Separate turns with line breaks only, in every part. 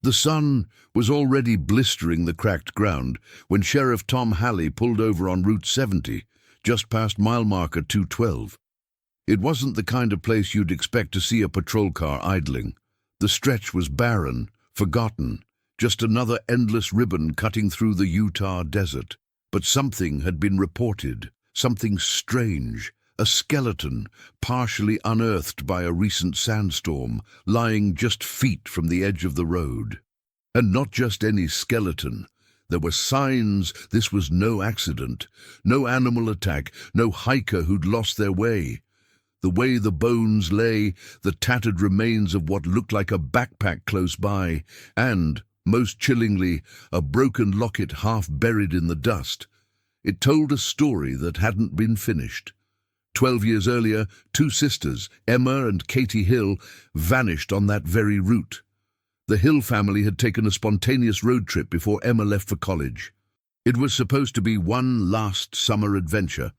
The sun was already blistering the cracked ground when Sheriff Tom Halley pulled over on Route 70, just past mile marker 212. It wasn't the kind of place you'd expect to see a patrol car idling. The stretch was barren, forgotten, just another endless ribbon cutting through the Utah desert. But something had been reported, something strange, a skeleton, partially unearthed by a recent sandstorm, lying just feet from the edge of the road. And not just any skeleton. There were signs this was no accident, no animal attack, no hiker who'd lost their way. The way the bones lay, the tattered remains of what looked like a backpack close by, and, most chillingly, a broken locket half buried in the dust. It told a story that hadn't been finished. 12 years earlier, two sisters, Emma and Katie Hill, vanished on that very route. The Hill family had taken a spontaneous road trip before Emma left for college. It was supposed to be one last summer adventure.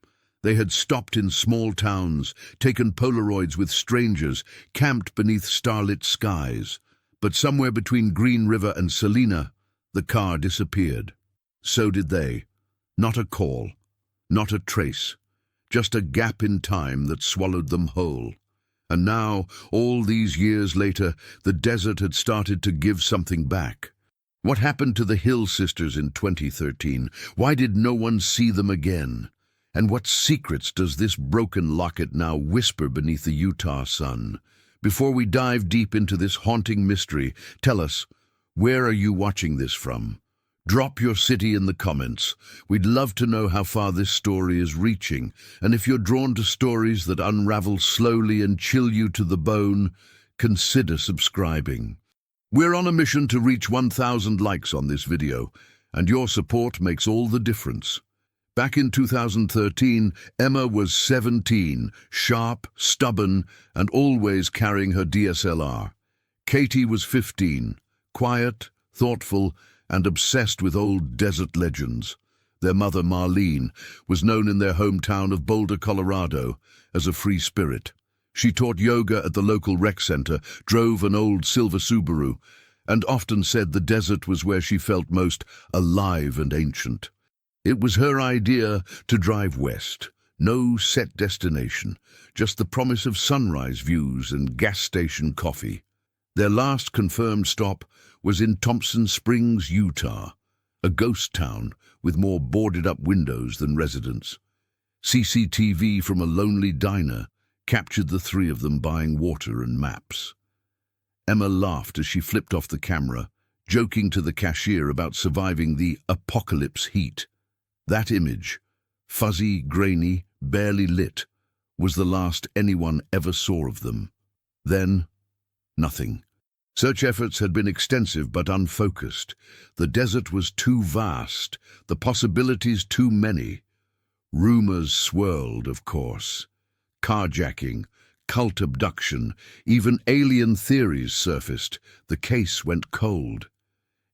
They had stopped in small towns, taken Polaroids with strangers, camped beneath starlit skies. But somewhere between Green River and Salina, the car disappeared. So did they. Not a call, not a trace. Just a gap in time that swallowed them whole. And now, all these years later, the desert had started to give something back. What happened to the Hill sisters in 2013? Why did no one see them again? And what secrets does this broken locket now whisper beneath the Utah sun? Before we dive deep into this haunting mystery, tell us, where are you watching this from? Drop your city in the comments. We'd love to know how far this story is reaching, and if you're drawn to stories that unravel slowly and chill you to the bone, consider subscribing. We're on a mission to reach 1,000 likes on this video, and your support makes all the difference. Back in 2013, Emma was 17, sharp, stubborn, and always carrying her DSLR. Katie was 15, quiet, thoughtful, and obsessed with old desert legends. Their mother, Marlene, was known in their hometown of Boulder, Colorado, as a free spirit. She taught yoga at the local rec center, drove an old silver Subaru, and often said the desert was where she felt most alive and ancient. It was her idea to drive west. No set destination, just the promise of sunrise views and gas station coffee. Their last confirmed stop was in Thompson Springs, Utah, a ghost town with more boarded-up windows than residents. CCTV from a lonely diner captured the three of them buying water and maps. Emma laughed as she flipped off the camera, joking to the cashier about surviving the apocalypse heat. That image, fuzzy, grainy, barely lit, was the last anyone ever saw of them. Then, nothing. Search efforts had been extensive but unfocused. The desert was too vast, the possibilities too many. Rumors swirled, of course. Carjacking, cult abduction, even alien theories surfaced. The case went cold.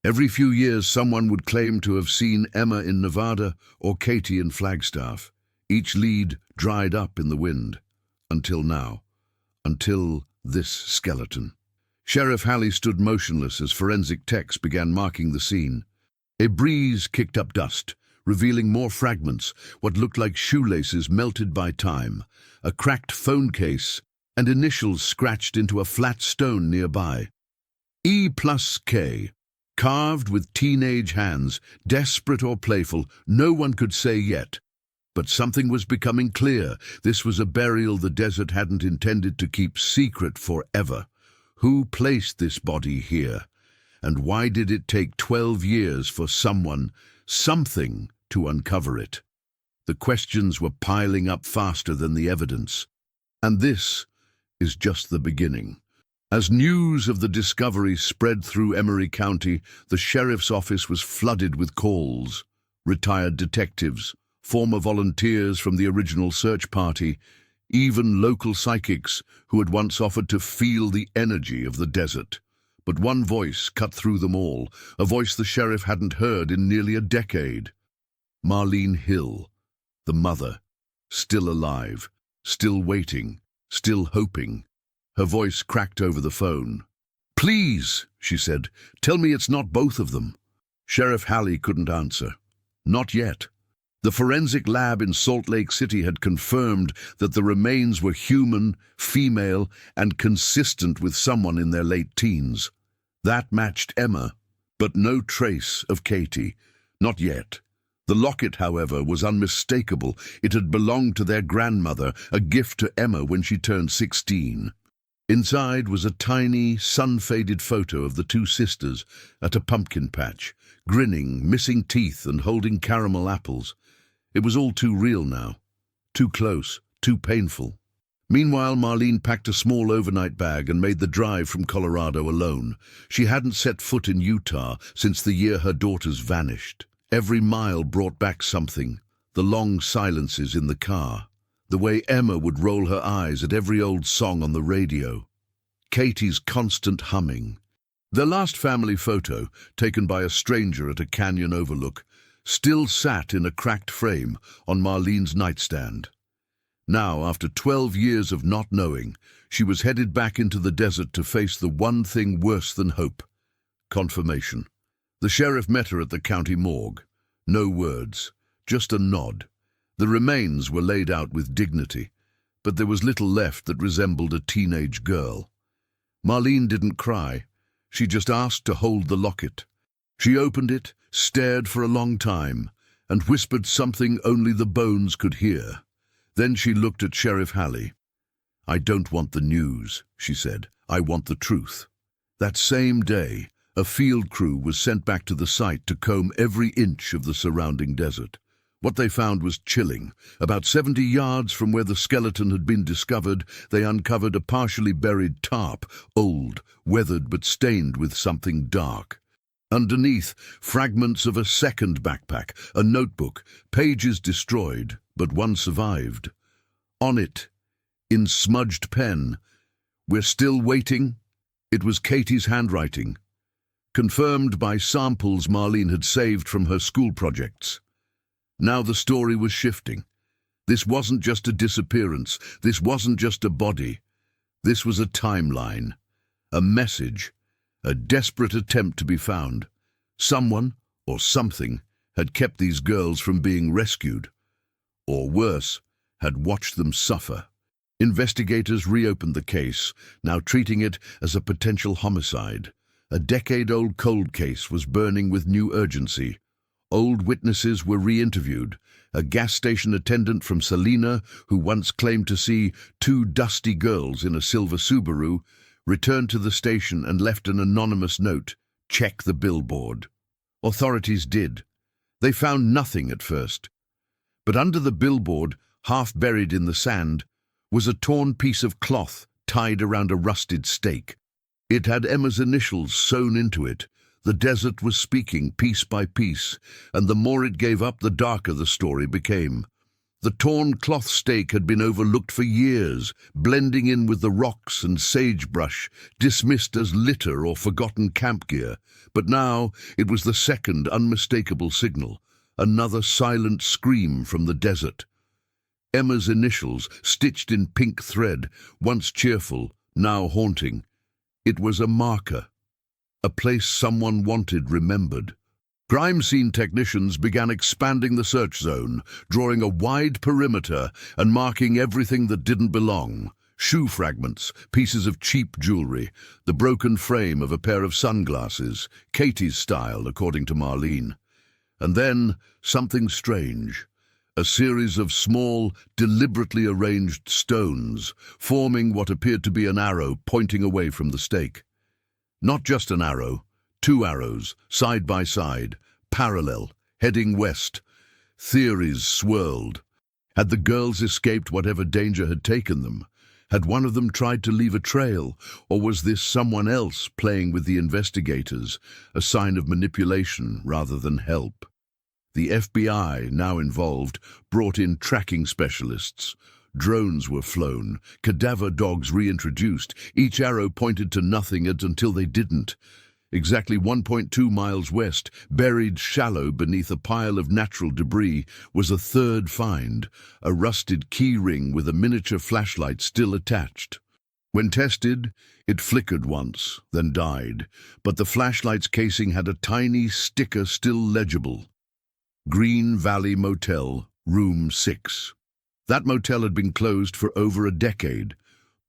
Every few years someone would claim to have seen Emma in Nevada or Katie in Flagstaff. Each lead dried up in the wind. Until now. Until this skeleton. Sheriff Halley stood motionless as forensic techs began marking the scene. A breeze kicked up dust, revealing more fragments, what looked like shoelaces melted by time, a cracked phone case, and initials scratched into a flat stone nearby. E+K. Carved with teenage hands, desperate or playful, no one could say yet. But something was becoming clear. This was a burial the desert hadn't intended to keep secret forever. Who placed this body here? And why did it take 12 years for something to uncover it? The questions were piling up faster than the evidence. And this is just the beginning. As news of the discovery spread through Emery County, the sheriff's office was flooded with calls. Retired detectives, former volunteers from the original search party, even local psychics who had once offered to feel the energy of the desert. But one voice cut through them all, a voice the sheriff hadn't heard in nearly a decade. Marlene Hill, the mother, still alive, still waiting, still hoping. Her voice cracked over the phone. "Please," she said, "tell me it's not both of them." Sheriff Halley couldn't answer. Not yet. The forensic lab in Salt Lake City had confirmed that the remains were human, female, and consistent with someone in their late teens. That matched Emma, but no trace of Katie. Not yet. The locket, however, was unmistakable. It had belonged to their grandmother, a gift to Emma when she turned 16. Inside was a tiny, sun-faded photo of the two sisters at a pumpkin patch, grinning, missing teeth and holding caramel apples. It was all too real now. Too close, too painful. Meanwhile, Marlene packed a small overnight bag and made the drive from Colorado alone. She hadn't set foot in Utah since the year her daughters vanished. Every mile brought back something. The long silences in the car. The way Emma would roll her eyes at every old song on the radio. Katie's constant humming. Their last family photo, taken by a stranger at a canyon overlook, still sat in a cracked frame on Marlene's nightstand. Now, after 12 years of not knowing, she was headed back into the desert to face the one thing worse than hope: confirmation. The sheriff met her at the county morgue. No words, just a nod. The remains were laid out with dignity, but there was little left that resembled a teenage girl. Marlene didn't cry. She just asked to hold the locket. She opened it, stared for a long time, and whispered something only the bones could hear. Then she looked at Sheriff Halley. "I don't want the news," she said. "I want the truth." That same day, a field crew was sent back to the site to comb every inch of the surrounding desert. What they found was chilling. About 70 yards from where the skeleton had been discovered, they uncovered a partially buried tarp, old, weathered but stained with something dark. Underneath, fragments of a second backpack, a notebook, pages destroyed, but one survived. On it, in smudged pen, "We're still waiting." It was Katie's handwriting, confirmed by samples Marlene had saved from her school projects. Now the story was shifting. This wasn't just a disappearance. This wasn't just a body. This was a timeline, a message, a desperate attempt to be found. Someone, or something, had kept these girls from being rescued. Or worse, had watched them suffer. Investigators reopened the case, now treating it as a potential homicide. A decade-old cold case was burning with new urgency. Old witnesses were re-interviewed. A gas station attendant from Salina, who once claimed to see two dusty girls in a silver Subaru, returned to the station and left an anonymous note: "Check the billboard." Authorities did. They found nothing at first. But under the billboard, half buried in the sand, was a torn piece of cloth tied around a rusted stake. It had Emma's initials sewn into it. The desert was speaking piece by piece, and the more it gave up, the darker the story became. The torn cloth stake had been overlooked for years, blending in with the rocks and sagebrush, dismissed as litter or forgotten camp gear. But now it was the second unmistakable signal, another silent scream from the desert. Emma's initials, stitched in pink thread, once cheerful, now haunting. It was a marker, a place someone wanted remembered. Crime scene technicians began expanding the search zone, drawing a wide perimeter and marking everything that didn't belong. Shoe fragments, pieces of cheap jewelry, the broken frame of a pair of sunglasses, Katie's style, according to Marlene. And then something strange. A series of small, deliberately arranged stones, forming what appeared to be an arrow pointing away from the stake. Not just an arrow, 2 arrows, side by side, parallel, heading west. Theories swirled. Had the girls escaped whatever danger had taken them? Had one of them tried to leave a trail, or was this someone else playing with the investigators, a sign of manipulation rather than help? The FBI, now involved, brought in tracking specialists. Drones were flown, cadaver dogs reintroduced. Each arrow pointed to nothing until they didn't. Exactly 1.2 miles west, buried shallow beneath a pile of natural debris, was a third find, a rusted key ring with a miniature flashlight still attached. When tested, it flickered once, then died, but the flashlight's casing had a tiny sticker still legible. Green Valley Motel, Room 6. That motel had been closed for over a decade,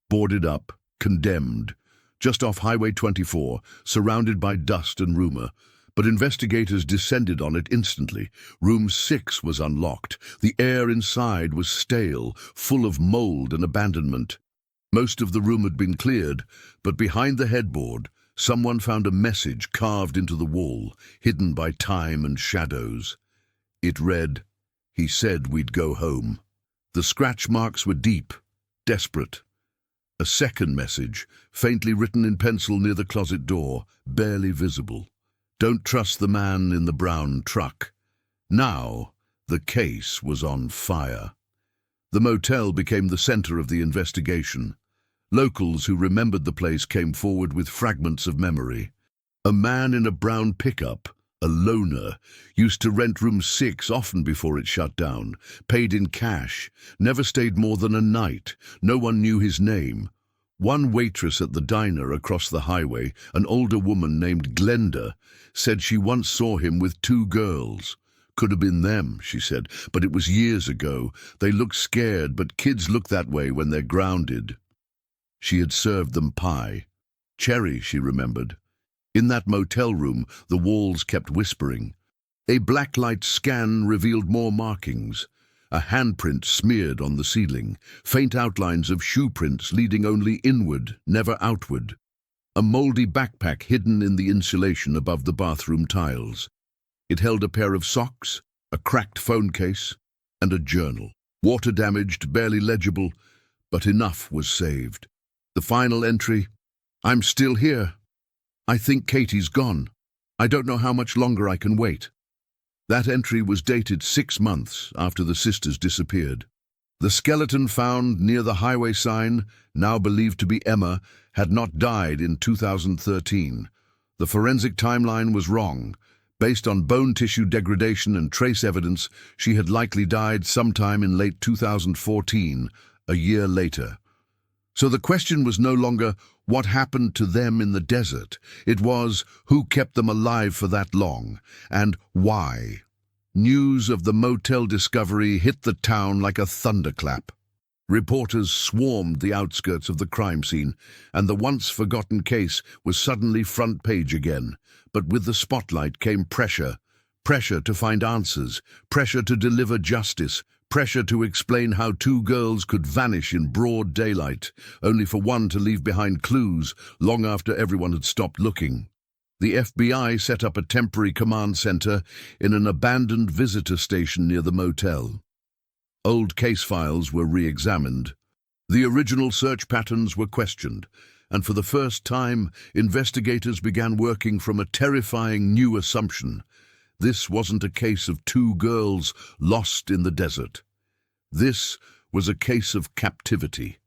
boarded up, condemned, just off Highway 24, surrounded by dust and rumor. But investigators descended on it instantly. Room 6 was unlocked. The air inside was stale, full of mold and abandonment. Most of the room had been cleared, but behind the headboard, someone found a message carved into the wall, hidden by time and shadows. It read, "He said we'd go home." The scratch marks were deep, desperate. A second message, faintly written in pencil near the closet door, barely visible. "Don't trust the man in the brown truck." Now, the case was on fire. The motel became the center of the investigation. Locals who remembered the place came forward with fragments of memory. A man in a brown pickup, a loner, used to rent room 6 often before it shut down, paid in cash, never stayed more than a night. No one knew his name. One waitress at the diner across the highway, an older woman named Glenda, said she once saw him with 2 girls. "Could have been them," she said, "but it was years ago. They looked scared, but kids look that way when they're grounded." She had served them pie. Cherry, she remembered. In that motel room, the walls kept whispering. A blacklight scan revealed more markings. A handprint smeared on the ceiling, faint outlines of shoe prints leading only inward, never outward. A moldy backpack hidden in the insulation above the bathroom tiles. It held a pair of socks, a cracked phone case, and a journal. Water-damaged, barely legible, but enough was saved. The final entry, "I'm still here. I think Katie's gone. I don't know how much longer I can wait." That entry was dated 6 months after the sisters disappeared. The skeleton found near the highway sign, now believed to be Emma, had not died in 2013. The forensic timeline was wrong. Based on bone tissue degradation and trace evidence, she had likely died sometime in late 2014, a year later. So the question was no longer what happened to them in the desert. It was who kept them alive for that long, and why. News of the motel discovery hit the town like a thunderclap. Reporters swarmed the outskirts of the crime scene, and the once-forgotten case was suddenly front page again. But with the spotlight came pressure. Pressure to find answers, pressure to deliver justice, pressure to explain how 2 girls could vanish in broad daylight, only for one to leave behind clues long after everyone had stopped looking. The FBI set up a temporary command center in an abandoned visitor station near the motel. Old case files were re-examined. The original search patterns were questioned, and for the first time, investigators began working from a terrifying new assumption. This wasn't a case of 2 girls lost in the desert. This was a case of captivity.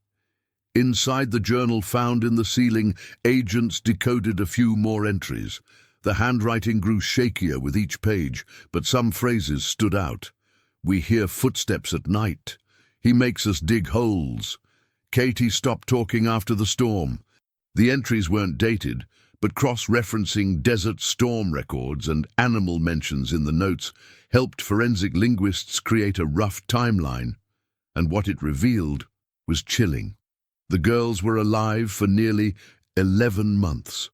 Inside the journal found in the ceiling, agents decoded a few more entries. The handwriting grew shakier with each page, but some phrases stood out. "We hear footsteps at night. He makes us dig holes. Katie stopped talking after the storm." The entries weren't dated, but cross-referencing desert storm records and animal mentions in the notes helped forensic linguists create a rough timeline. And what it revealed was chilling. The girls were alive for nearly 11 months.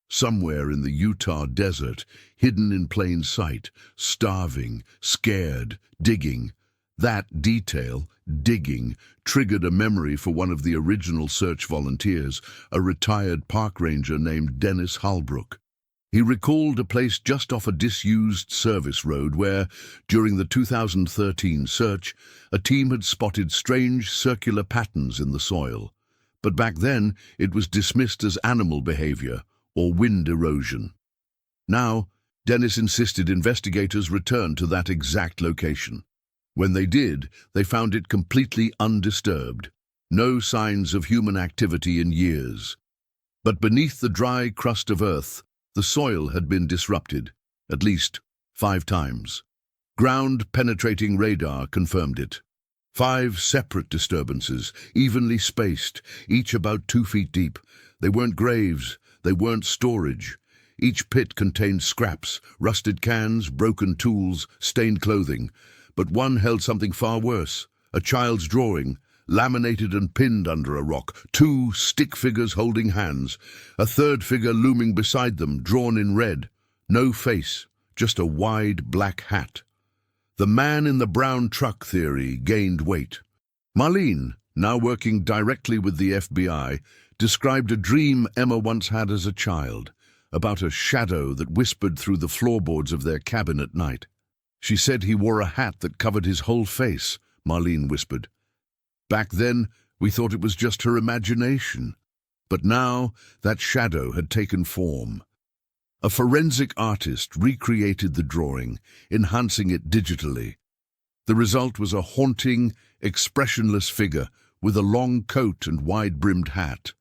Somewhere in the Utah desert, hidden in plain sight, starving, scared, digging. That detail, digging, triggered a memory for one of the original search volunteers, a retired park ranger named Dennis Halbrook. He recalled a place just off a disused service road where, during the 2013 search, a team had spotted strange circular patterns in the soil. But back then, it was dismissed as animal behavior or wind erosion. Now, Dennis insisted investigators return to that exact location. When they did, they found it completely undisturbed. No signs of human activity in years. But beneath the dry crust of earth, the soil had been disrupted, at least 5 times. Ground-penetrating radar confirmed it. 5 separate disturbances, evenly spaced, each about 2 feet deep. They weren't graves, they weren't storage. Each pit contained scraps, rusted cans, broken tools, stained clothing. But one held something far worse, a child's drawing, laminated and pinned under a rock, 2 stick figures holding hands, a third figure looming beside them, drawn in red. No face, just a wide black hat. The man in the brown truck theory gained weight. Marlene, now working directly with the FBI, described a dream Emma once had as a child, about a shadow that whispered through the floorboards of their cabin at night. She said he wore a hat that covered his whole face, Marlene whispered. Back then, we thought it was just her imagination. But now, that shadow had taken form. A forensic artist recreated the drawing, enhancing it digitally. The result was a haunting, expressionless figure with a long coat and wide-brimmed hat.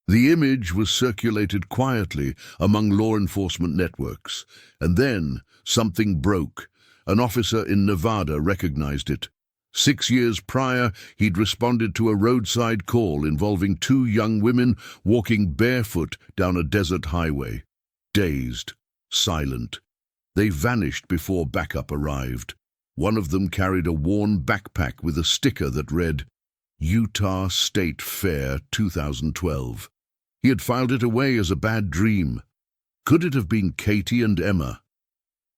The image was circulated quietly among law enforcement networks, and then something broke. An officer in Nevada recognized it. 6 years prior, he'd responded to a roadside call involving 2 young women walking barefoot down a desert highway. Dazed, silent. They vanished before backup arrived. One of them carried a worn backpack with a sticker that read, Utah State Fair 2012. He had filed it away as a bad dream. Could it have been Katie and Emma?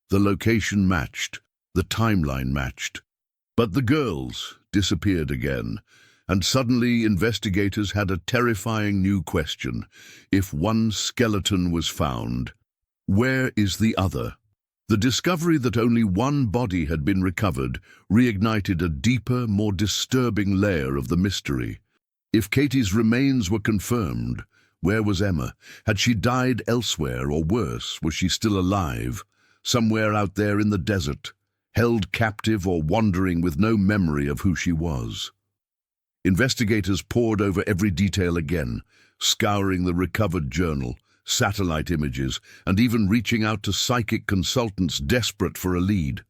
The location matched, the timeline matched. But the girls disappeared again, and suddenly investigators had a terrifying new question. If one skeleton was found, where is the other? The discovery that only one body had been recovered reignited a deeper, more disturbing layer of the mystery. If Katie's remains were confirmed, where was Emma? Had she died elsewhere, or worse, was she still alive, somewhere out there in the desert, held captive or wandering with no memory of who she was? Investigators pored over every detail again, scouring the recovered journal, satellite images, and even reaching out to psychic consultants desperate for a lead.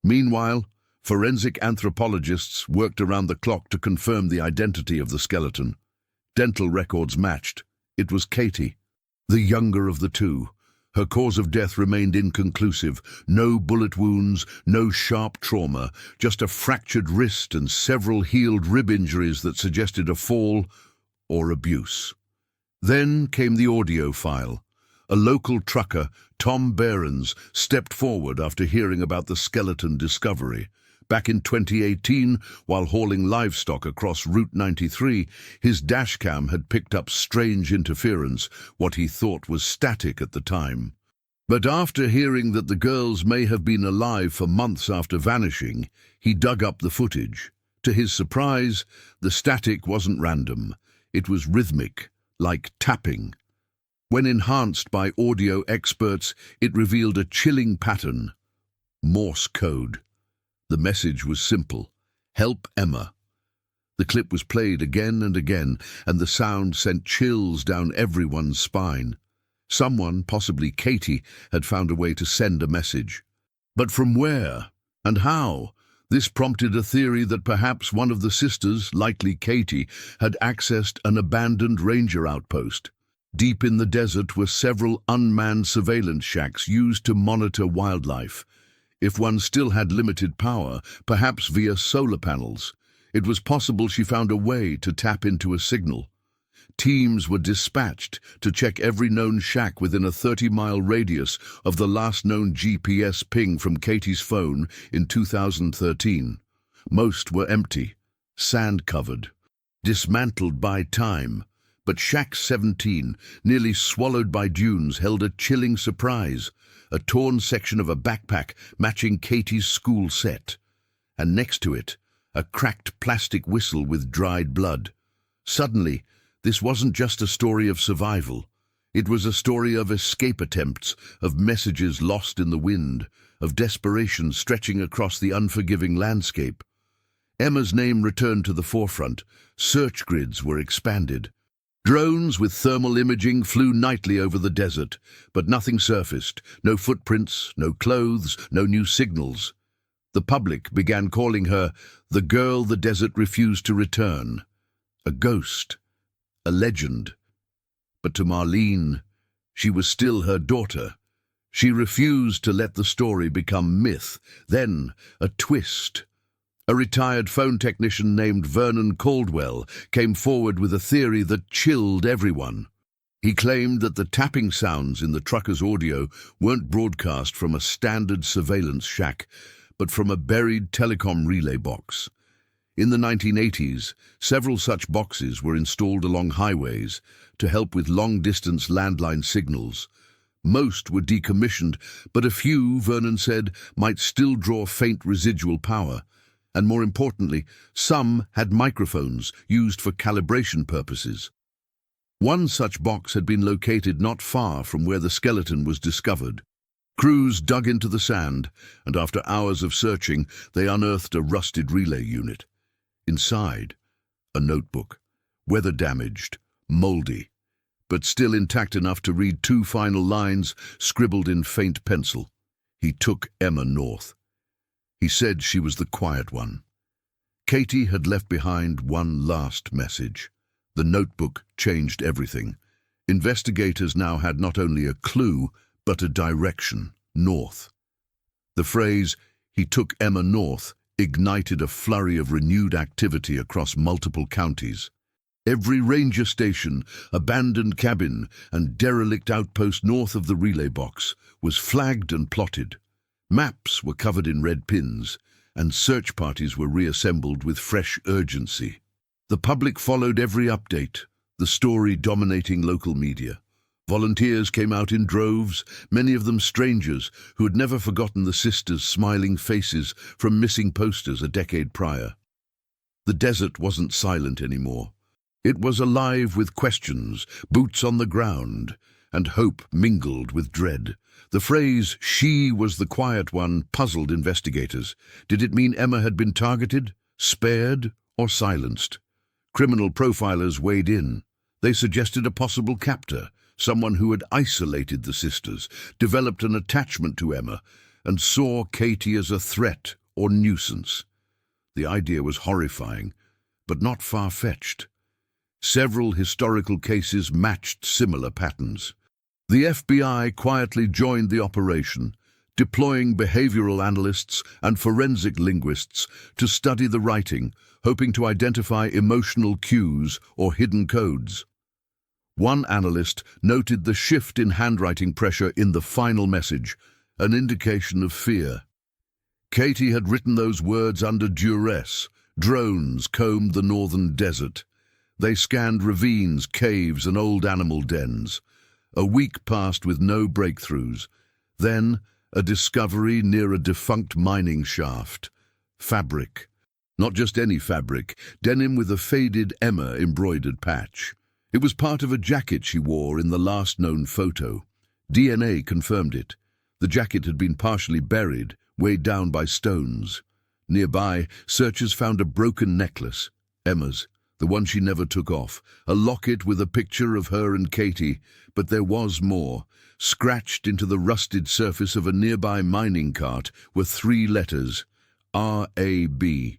Meanwhile, forensic anthropologists worked around the clock to confirm the identity of the skeleton. Dental records matched. It was Katie, the younger of the 2. Her cause of death remained inconclusive. No bullet wounds, no sharp trauma, just a fractured wrist and several healed rib injuries that suggested a fall or abuse. Then came the audio file. A local trucker, Tom Behrens, stepped forward after hearing about the skeleton discovery. Back in 2018, while hauling livestock across Route 93, his dashcam had picked up strange interference, what he thought was static at the time. But after hearing that the girls may have been alive for months after vanishing, he dug up the footage. To his surprise, the static wasn't random. It was rhythmic, like tapping. When enhanced by audio experts, it revealed a chilling pattern. Morse code. The message was simple: help Emma. The clip was played again and again, and the sound sent chills down everyone's spine. Someone, possibly Katie, had found a way to send a message. But from where? And how? This prompted a theory that perhaps one of the sisters, likely Katie, had accessed an abandoned ranger outpost. Deep in the desert were several unmanned surveillance shacks used to monitor wildlife. If one still had limited power, perhaps via solar panels, it was possible she found a way to tap into a signal. Teams were dispatched to check every known shack within a 30-mile radius of the last known GPS ping from Katie's phone in 2013. Most were empty, sand-covered, dismantled by time. But Shack 17, nearly swallowed by dunes, held a chilling surprise. A torn section of a backpack matching Katie's school set. And next to it, a cracked plastic whistle with dried blood. Suddenly, this wasn't just a story of survival. It was a story of escape attempts, of messages lost in the wind, of desperation stretching across the unforgiving landscape. Emma's name returned to the forefront. Search grids were expanded. Drones with thermal imaging flew nightly over the desert, but nothing surfaced. No footprints, no clothes, no new signals. The public began calling her the girl the desert refused to return, a ghost, a legend. But to Marlene, she was still her daughter. She refused to let the story become myth. Then, a twist. A retired phone technician named Vernon Caldwell came forward with a theory that chilled everyone. He claimed that the tapping sounds in the trucker's audio weren't broadcast from a standard surveillance shack, but from a buried telecom relay box. In the 1980s, several such boxes were installed along highways to help with long-distance landline signals. Most were decommissioned, but a few, Vernon said, might still draw faint residual power. And more importantly, some had microphones used for calibration purposes. One such box had been located not far from where the skeleton was discovered. Crews dug into the sand, and after hours of searching, they unearthed a rusted relay unit. Inside, a notebook, weather-damaged, mouldy, but still intact enough to read two final lines scribbled in faint pencil. He took Emma north. He said she was the quiet one. Katie had left behind one last message. The notebook changed everything. Investigators now had not only a clue, but a direction, north. The phrase, "he took Emma north," ignited a flurry of renewed activity across multiple counties. Every ranger station, abandoned cabin, and derelict outpost north of the relay box was flagged and plotted. Maps were covered in red pins, and search parties were reassembled with fresh urgency. The public followed every update, the story dominating local media. Volunteers came out in droves, many of them strangers who had never forgotten the sisters' smiling faces from missing posters a decade prior. The desert wasn't silent anymore. It was alive with questions, boots on the ground, and hope mingled with dread. The phrase, "she was the quiet one," puzzled investigators. Did it mean Emma had been targeted, spared, or silenced? Criminal profilers weighed in. They suggested a possible captor, someone who had isolated the sisters, developed an attachment to Emma, and saw Katie as a threat or nuisance. The idea was horrifying, but not far-fetched. Several historical cases matched similar patterns. The FBI quietly joined the operation, deploying behavioral analysts and forensic linguists to study the writing, hoping to identify emotional cues or hidden codes. One analyst noted the shift in handwriting pressure in the final message, an indication of fear. Katie had written those words under duress. Drones combed the northern desert. They scanned ravines, caves, and old animal dens. A week passed with no breakthroughs. Then, a discovery near a defunct mining shaft. Fabric. Not just any fabric, denim with a faded Emma embroidered patch. It was part of a jacket she wore in the last known photo. DNA confirmed it. The jacket had been partially buried, weighed down by stones. Nearby, searchers found a broken necklace, Emma's, the one she never took off, a locket with a picture of her and Katie, but there was more. Scratched into the rusted surface of a nearby mining cart were 3 letters, R.A.B.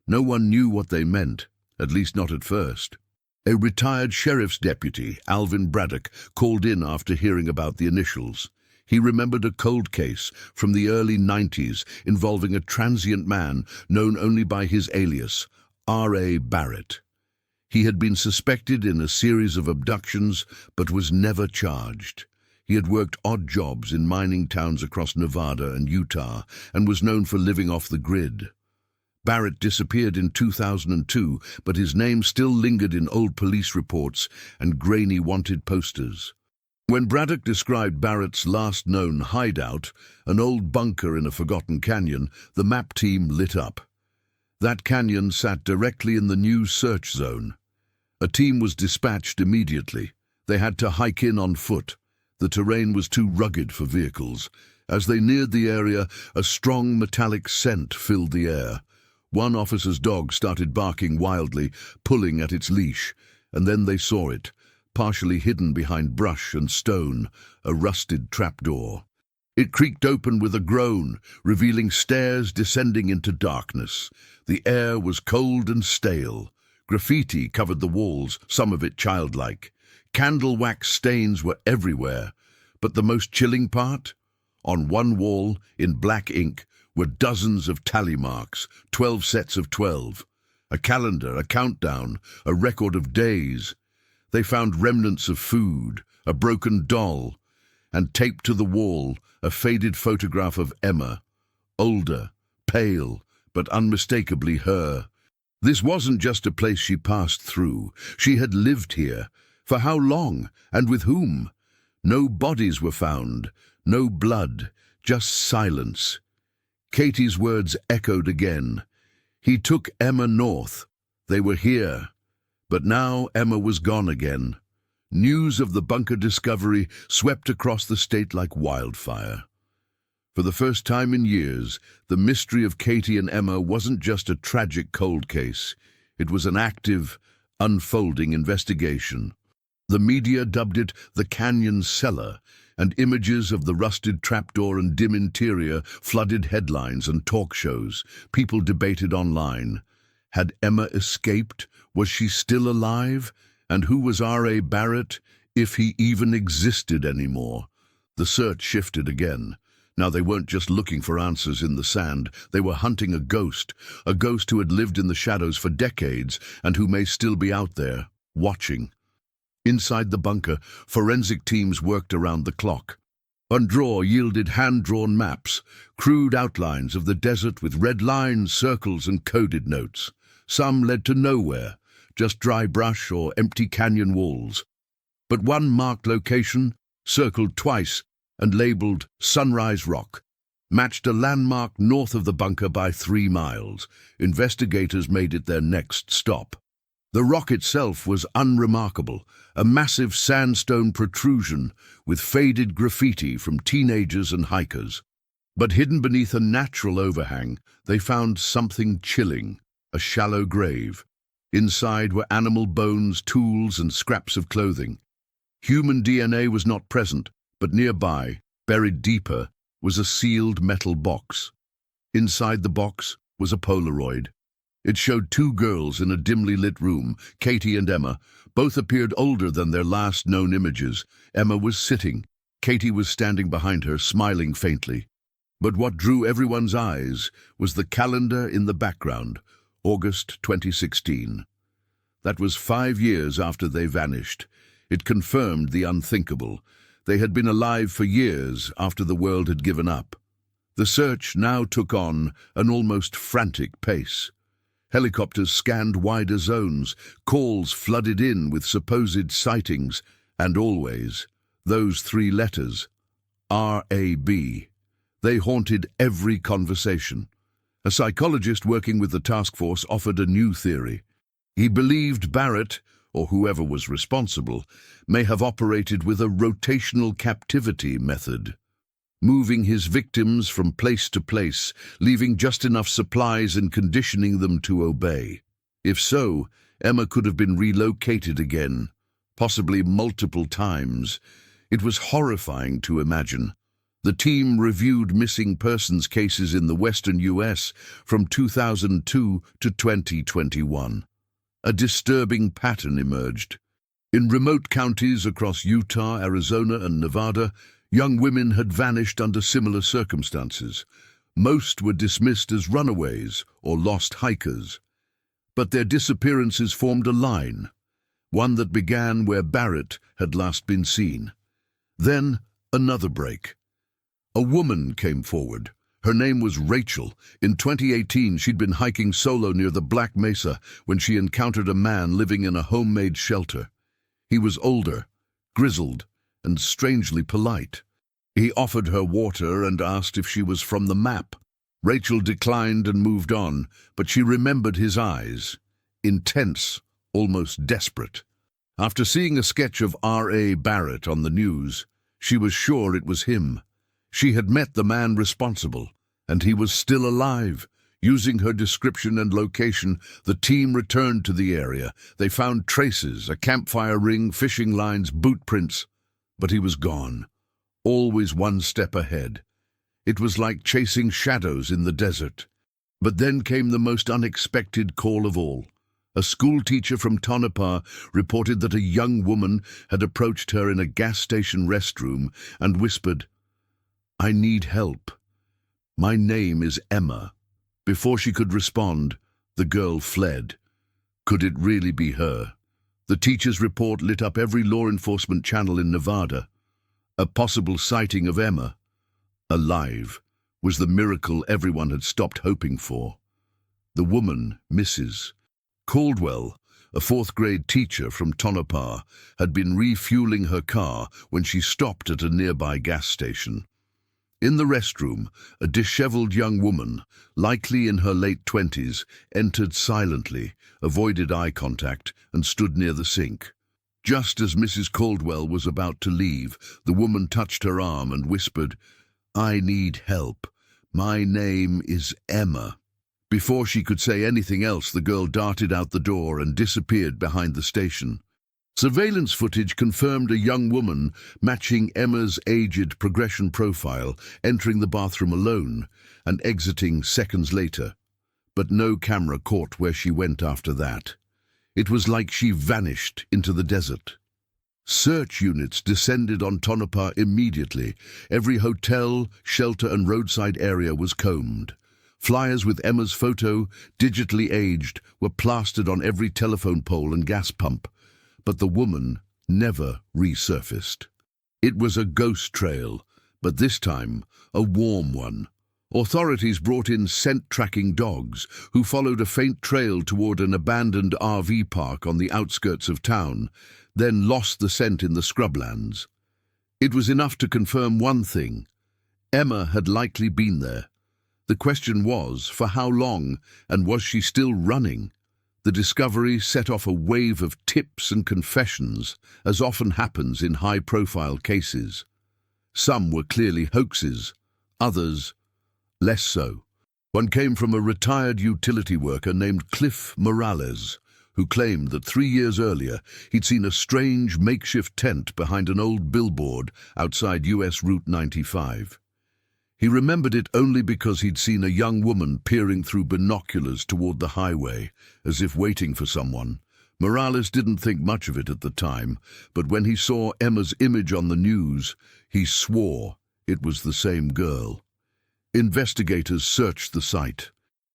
No one knew what they meant, at least not at first. A retired sheriff's deputy, Alvin Braddock, called in after hearing about the initials. He remembered a cold case from the early 90s involving a transient man known only by his alias, R.A. Barrett. He had been suspected in a series of abductions, but was never charged. He had worked odd jobs in mining towns across Nevada and Utah, and was known for living off the grid. Barrett disappeared in 2002, but his name still lingered in old police reports and grainy wanted posters. When Braddock described Barrett's last known hideout, an old bunker in a forgotten canyon, the map team lit up. That canyon sat directly in the new search zone. A team was dispatched immediately. They had to hike in on foot. The terrain was too rugged for vehicles. As they neared the area, a strong metallic scent filled the air. One officer's dog started barking wildly, pulling at its leash, and then they saw it, partially hidden behind brush and stone, a rusted trapdoor. It creaked open with a groan, revealing stairs descending into darkness. The air was cold and stale. Graffiti covered the walls, some of it childlike. Candle wax stains were everywhere. But the most chilling part? On one wall, in black ink, were dozens of tally marks, 12 sets of 12. A calendar, a countdown, a record of days. They found remnants of food, a broken doll, and taped to the wall a faded photograph of Emma, older, pale, but unmistakably her. This wasn't just a place she passed through. She had lived here. For how long, and with whom? No bodies were found, no blood, just silence. Katie's words echoed again. He took Emma north. They were here. But now Emma was gone again. News of the bunker discovery swept across the state like wildfire. For the first time in years, the mystery of Katie and Emma wasn't just a tragic cold case. It was an active, unfolding investigation. The media dubbed it the Canyon Cellar, and images of the rusted trapdoor and dim interior flooded headlines and talk shows. People debated online. Had Emma escaped? Was she still alive? And who was R.A. Barrett, if he even existed anymore? The search shifted again. Now they weren't just looking for answers in the sand. They were hunting a ghost who had lived in the shadows for decades and who may still be out there, watching. Inside the bunker, forensic teams worked around the clock. One drawer yielded hand-drawn maps, crude outlines of the desert with red lines, circles, and coded notes. Some led to nowhere, just dry brush or empty canyon walls. But one marked location, circled twice and labeled Sunrise Rock, matched a landmark north of the bunker by 3 miles. Investigators made it their next stop. The rock itself was unremarkable, a massive sandstone protrusion with faded graffiti from teenagers and hikers. But hidden beneath a natural overhang, they found something chilling, a shallow grave. Inside were animal bones, tools, and scraps of clothing. Human DNA was not present, but nearby, buried deeper, was a sealed metal box. Inside the box was a Polaroid. It showed 2 girls in a dimly lit room, Katie and Emma. Both appeared older than their last known images. Emma was sitting. Katie was standing behind her, smiling faintly. But what drew everyone's eyes was the calendar in the background, August 2016. That was 5 years after they vanished. It confirmed the unthinkable. They had been alive for years after the world had given up. The search now took on an almost frantic pace. Helicopters scanned wider zones, calls flooded in with supposed sightings, and always, those 3 letters, R.A.B. They haunted every conversation. A psychologist working with the task force offered a new theory. He believed Barrett, or whoever was responsible, may have operated with a rotational captivity method, moving his victims from place to place, leaving just enough supplies and conditioning them to obey. If so, Emma could have been relocated again, possibly multiple times. It was horrifying to imagine. The team reviewed missing persons cases in the western U.S. from 2002 to 2021. A disturbing pattern emerged. In remote counties across Utah, Arizona, and Nevada, young women had vanished under similar circumstances. Most were dismissed as runaways or lost hikers. But their disappearances formed a line, one that began where Barrett had last been seen. Then another break. A woman came forward. Her name was Rachel. In 2018, she'd been hiking solo near the Black Mesa when she encountered a man living in a homemade shelter. He was older, grizzled, and strangely polite. He offered her water and asked if she was from the map. Rachel declined and moved on, but she remembered his eyes, intense, almost desperate. After seeing a sketch of R.A. Barrett on the news, she was sure it was him. She had met the man responsible, and he was still alive. Using her description and location, the team returned to the area. They found traces, a campfire ring, fishing lines, boot prints, but he was gone. always one step ahead. It was like chasing shadows in the desert. But then came the most unexpected call of all. A schoolteacher from Tonopah reported that a young woman had approached her in a gas station restroom and whispered, "I need help. My name is Emma." Before she could respond, the girl fled. Could it really be her? The teacher's report lit up every law enforcement channel in Nevada. A possible sighting of Emma, alive, was the miracle everyone had stopped hoping for. The woman, Mrs. Caldwell, a fourth-grade teacher from Tonopah, had been refueling her car when she stopped at a nearby gas station. In the restroom, a disheveled young woman, likely in her late 20s, entered silently, avoided eye contact, and stood near the sink. Just as Mrs. Caldwell was about to leave, the woman touched her arm and whispered, "I need help. My name is Emma." Before she could say anything else, the girl darted out the door and disappeared behind the station. Surveillance footage confirmed a young woman matching Emma's aged progression profile, entering the bathroom alone and exiting seconds later. But no camera caught where she went after that. It was like she vanished into the desert. Search units descended on Tonopah immediately. Every hotel, shelter and roadside area was combed. Flyers with Emma's photo, digitally aged, were plastered on every telephone pole and gas pump. But the woman never resurfaced. It was a ghost trail, but this time a warm one. Authorities brought in scent-tracking dogs, who followed a faint trail toward an abandoned RV park on the outskirts of town, then lost the scent in the scrublands. It was enough to confirm one thing: Emma had likely been there. The question was, for how long, and was she still running? The discovery set off a wave of tips and confessions, as often happens in high-profile cases. Some were clearly hoaxes, others less so. One came from a retired utility worker named Cliff Morales, who claimed that 3 years earlier he'd seen a strange makeshift tent behind an old billboard outside US Route 95. He remembered it only because he'd seen a young woman peering through binoculars toward the highway, as if waiting for someone. Morales didn't think much of it at the time, but when he saw Emma's image on the news, he swore it was the same girl. Investigators searched the site.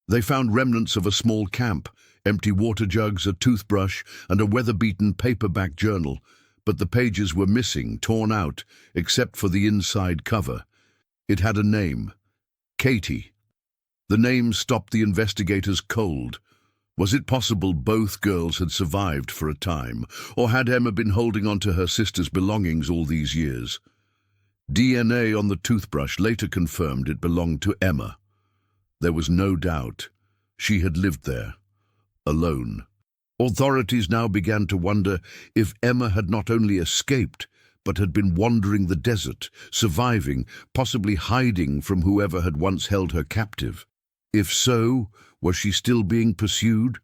They found remnants of a small camp, empty water jugs, a toothbrush, and a weather-beaten paperback journal, but the pages were missing, torn out, except for the inside cover. It had a name: Katie. The name stopped the investigators cold. Was it possible both girls had survived for a time, or had Emma been holding on to her sister's belongings all these years? DNA on the toothbrush later confirmed it belonged to Emma. There was no doubt. She had lived there, alone. Authorities now began to wonder if Emma had not only escaped, but had been wandering the desert, surviving, possibly hiding from whoever had once held her captive. If so, was she still being pursued?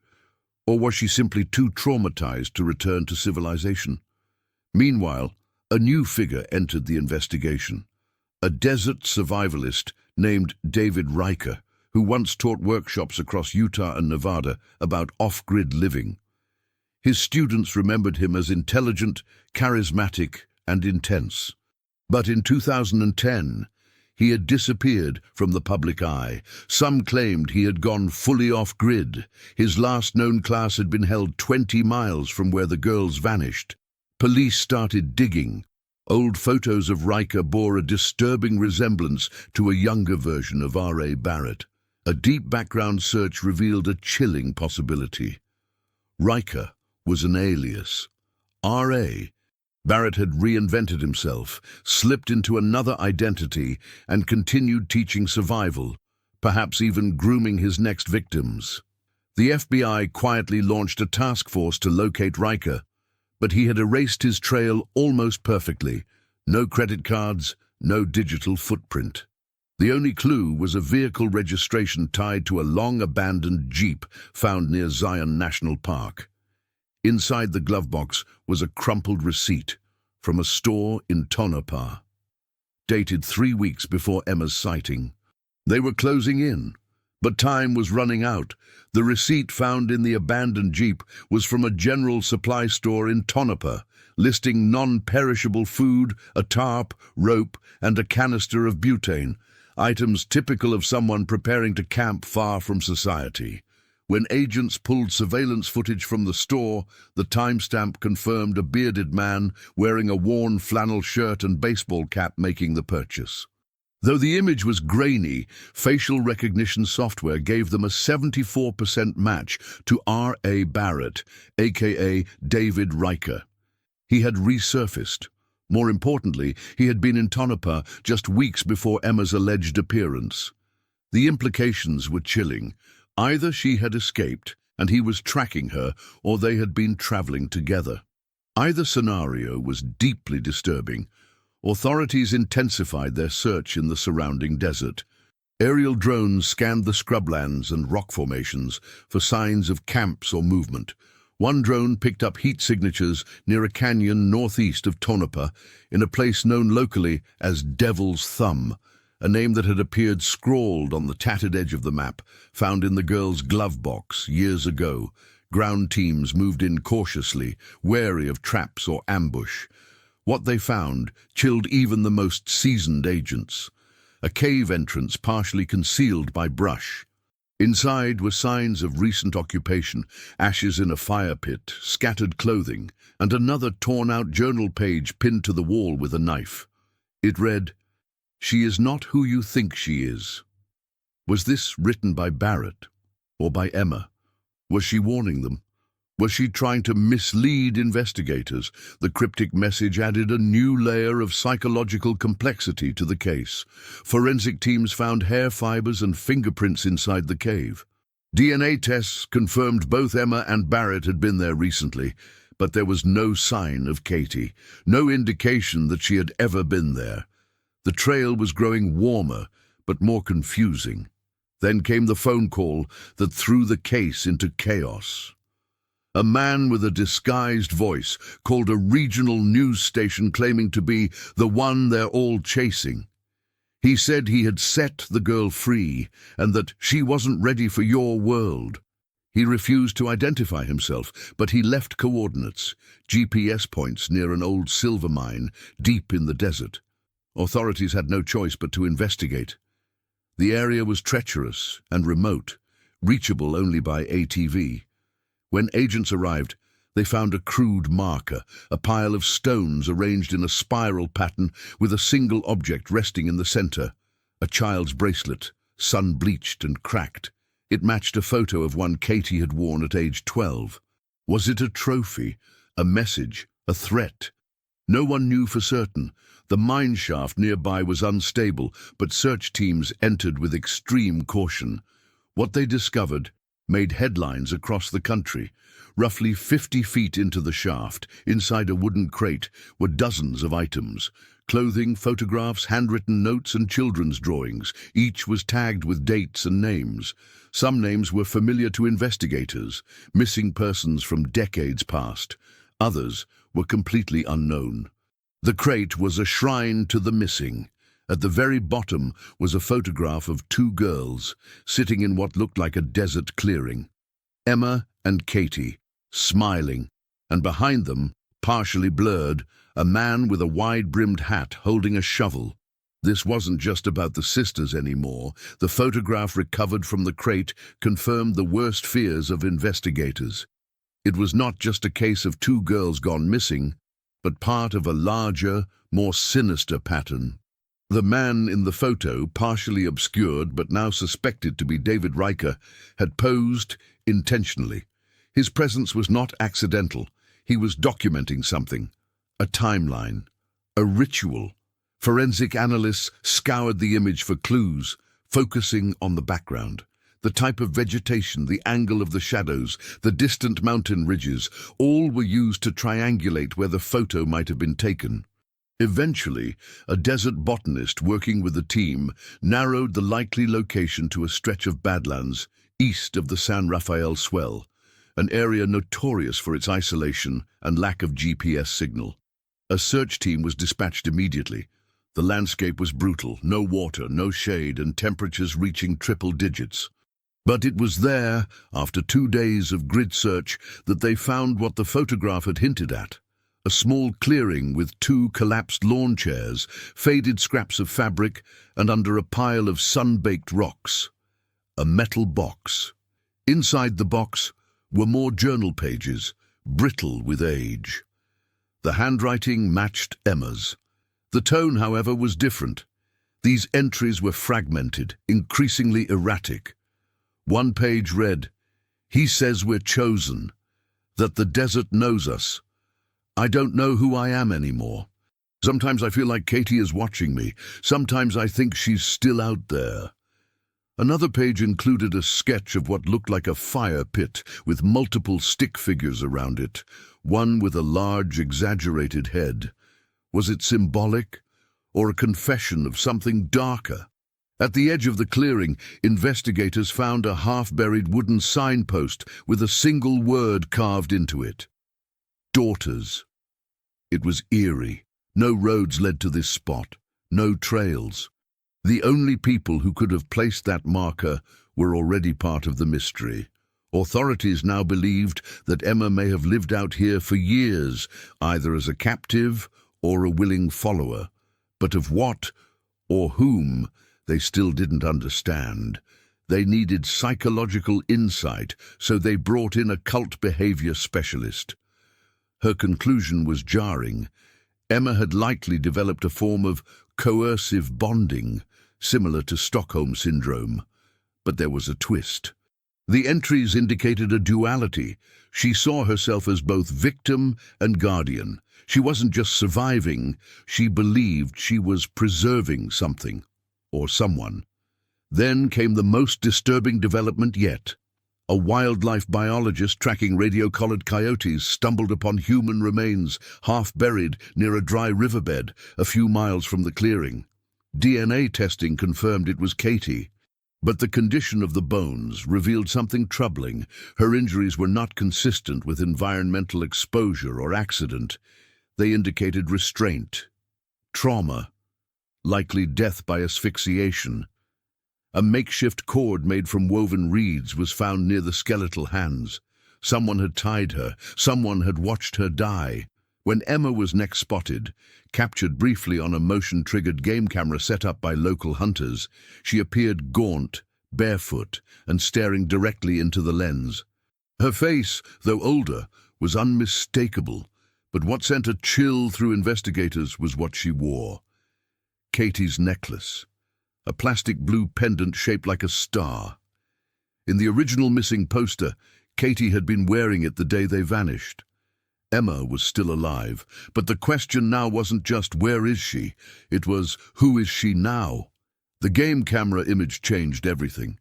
Or was she simply too traumatized to return to civilization? Meanwhile, a new figure entered the investigation. A desert survivalist named David Riker, who once taught workshops across Utah and Nevada about off-grid living. His students remembered him as intelligent, charismatic, and intense. But in 2010, he had disappeared from the public eye. Some claimed he had gone fully off-grid. His last known class had been held 20 miles from where the girls vanished. Police started digging. Old photos of Riker bore a disturbing resemblance to a younger version of R.A. Barrett. A deep background search revealed a chilling possibility. Riker was an alias. R.A. Barrett had reinvented himself, slipped into another identity, and continued teaching survival, perhaps even grooming his next victims. The FBI quietly launched a task force to locate Riker, but he had erased his trail almost perfectly. No credit cards, no digital footprint. The only clue was a vehicle registration tied to a long-abandoned Jeep found near Zion National Park. Inside the glove box was a crumpled receipt from a store in Tonopah. dated 3 weeks before Emma's sighting. They were closing in, but time was running out. The receipt found in the abandoned jeep was from a general supply store in Tonopah, listing non-perishable food, a tarp, rope, and a canister of butane, items typical of someone preparing to camp far from society. When agents pulled surveillance footage from the store, the timestamp confirmed a bearded man wearing a worn flannel shirt and baseball cap making the purchase. Though the image was grainy, facial recognition software gave them a 74% match to R.A. Barrett, aka David Riker. He had resurfaced. More importantly, he had been in Tonopah just weeks before Emma's alleged appearance. The implications were chilling. Either she had escaped and he was tracking her, or they had been traveling together. Either scenario was deeply disturbing. Authorities intensified their search in the surrounding desert. Aerial drones scanned the scrublands and rock formations for signs of camps or movement. One drone picked up heat signatures near a canyon northeast of Tonopah, in a place known locally as Devil's Thumb, a name that had appeared scrawled on the tattered edge of the map, found in the girl's glove box years ago. Ground teams moved in cautiously, wary of traps or ambush. What they found chilled even the most seasoned agents. A cave entrance partially concealed by brush. Inside were signs of recent occupation, ashes in a fire pit, scattered clothing, and another torn-out journal page pinned to the wall with a knife. It read, "She is not who you think she is." Was this written by Barrett or by Emma? Was she warning them? Was she trying to mislead investigators? The cryptic message added a new layer of psychological complexity to the case. Forensic teams found hair fibers and fingerprints inside the cave. DNA tests confirmed both Emma and Barrett had been there recently, but there was no sign of Katie, no indication that she had ever been there. The trail was growing warmer, but more confusing. Then came the phone call that threw the case into chaos. A man with a disguised voice called a regional news station claiming to be the one they're all chasing. He said he had set the girl free and that she wasn't ready for your world. He refused to identify himself, but he left coordinates, GPS points near an old silver mine deep in the desert. Authorities had no choice but to investigate. The area was treacherous and remote, reachable only by ATV. When agents arrived, they found a crude marker, a pile of stones arranged in a spiral pattern with a single object resting in the center, a child's bracelet, sun-bleached and cracked. It matched a photo of one Katie had worn at age 12. Was it a trophy, a message, a threat? No one knew for certain. The mine shaft nearby was unstable, but search teams entered with extreme caution. What they discovered made headlines across the country. Roughly 50 feet into the shaft, inside a wooden crate, were dozens of items. Clothing, photographs, handwritten notes, and children's drawings. Each was tagged with dates and names. Some names were familiar to investigators, missing persons from decades past. Others were completely unknown. The crate was a shrine to the missing. At the very bottom was a photograph of two girls sitting in what looked like a desert clearing. Emma and Katie, smiling, and behind them, partially blurred, a man with a wide-brimmed hat holding a shovel. This wasn't just about the sisters anymore. The photograph recovered from the crate confirmed the worst fears of investigators. It was not just a case of two girls gone missing, but part of a larger, more sinister pattern. The man in the photo, partially obscured but now suspected to be David Riker, had posed intentionally. His presence was not accidental. He was documenting something. A timeline. A ritual. Forensic analysts scoured the image for clues, focusing on the background. The type of vegetation, the angle of the shadows, the distant mountain ridges, all were used to triangulate where the photo might have been taken. Eventually, a desert botanist working with the team narrowed the likely location to a stretch of badlands east of the San Rafael Swell, an area notorious for its isolation and lack of GPS signal. A search team was dispatched immediately. The landscape was brutal, no water, no shade, and temperatures reaching triple digits. But it was there, after 2 days of grid search, that they found what the photograph had hinted at. A small clearing with 2 collapsed lawn chairs, faded scraps of fabric, and under a pile of sun-baked rocks. A metal box. Inside the box were more journal pages, brittle with age. The handwriting matched Emma's. The tone, however, was different. These entries were fragmented, increasingly erratic. One page read, "He says we're chosen, that the desert knows us. I don't know who I am anymore. Sometimes I feel like Katie is watching me. Sometimes I think she's still out there." Another page included a sketch of what looked like a fire pit with multiple stick figures around it, one with a large, exaggerated head. Was it symbolic, or a confession of something darker? At the edge of the clearing, investigators found a half-buried wooden signpost with a single word carved into it. Daughters. It was eerie. No roads led to this spot, no trails. The only people who could have placed that marker were already part of the mystery. Authorities now believed that Emma may have lived out here for years, either as a captive or a willing follower. But of what or whom they still didn't understand. They needed psychological insight, so they brought in a cult behavior specialist. Her conclusion was jarring. Emma had likely developed a form of coercive bonding, similar to Stockholm Syndrome. But there was a twist. The entries indicated a duality. She saw herself as both victim and guardian. She wasn't just surviving, she believed she was preserving something, or someone. Then came the most disturbing development yet. A wildlife biologist tracking radio-collared coyotes stumbled upon human remains, half buried near a dry riverbed a few miles from the clearing. DNA testing confirmed it was Katie. But the condition of the bones revealed something troubling. Her injuries were not consistent with environmental exposure or accident. They indicated restraint, trauma, likely death by asphyxiation. A makeshift cord made from woven reeds was found near the skeletal hands. Someone had tied her. Someone had watched her die. When Emma was next spotted, captured briefly on a motion-triggered game camera set up by local hunters, she appeared gaunt, barefoot, and staring directly into the lens. Her face, though older, was unmistakable, but what sent a chill through investigators was what she wore. Katie's necklace, a plastic blue pendant shaped like a star. In the original missing poster, Katie had been wearing it the day they vanished. Emma was still alive, but the question now wasn't just where is she, it was who is she now? The game camera image changed everything.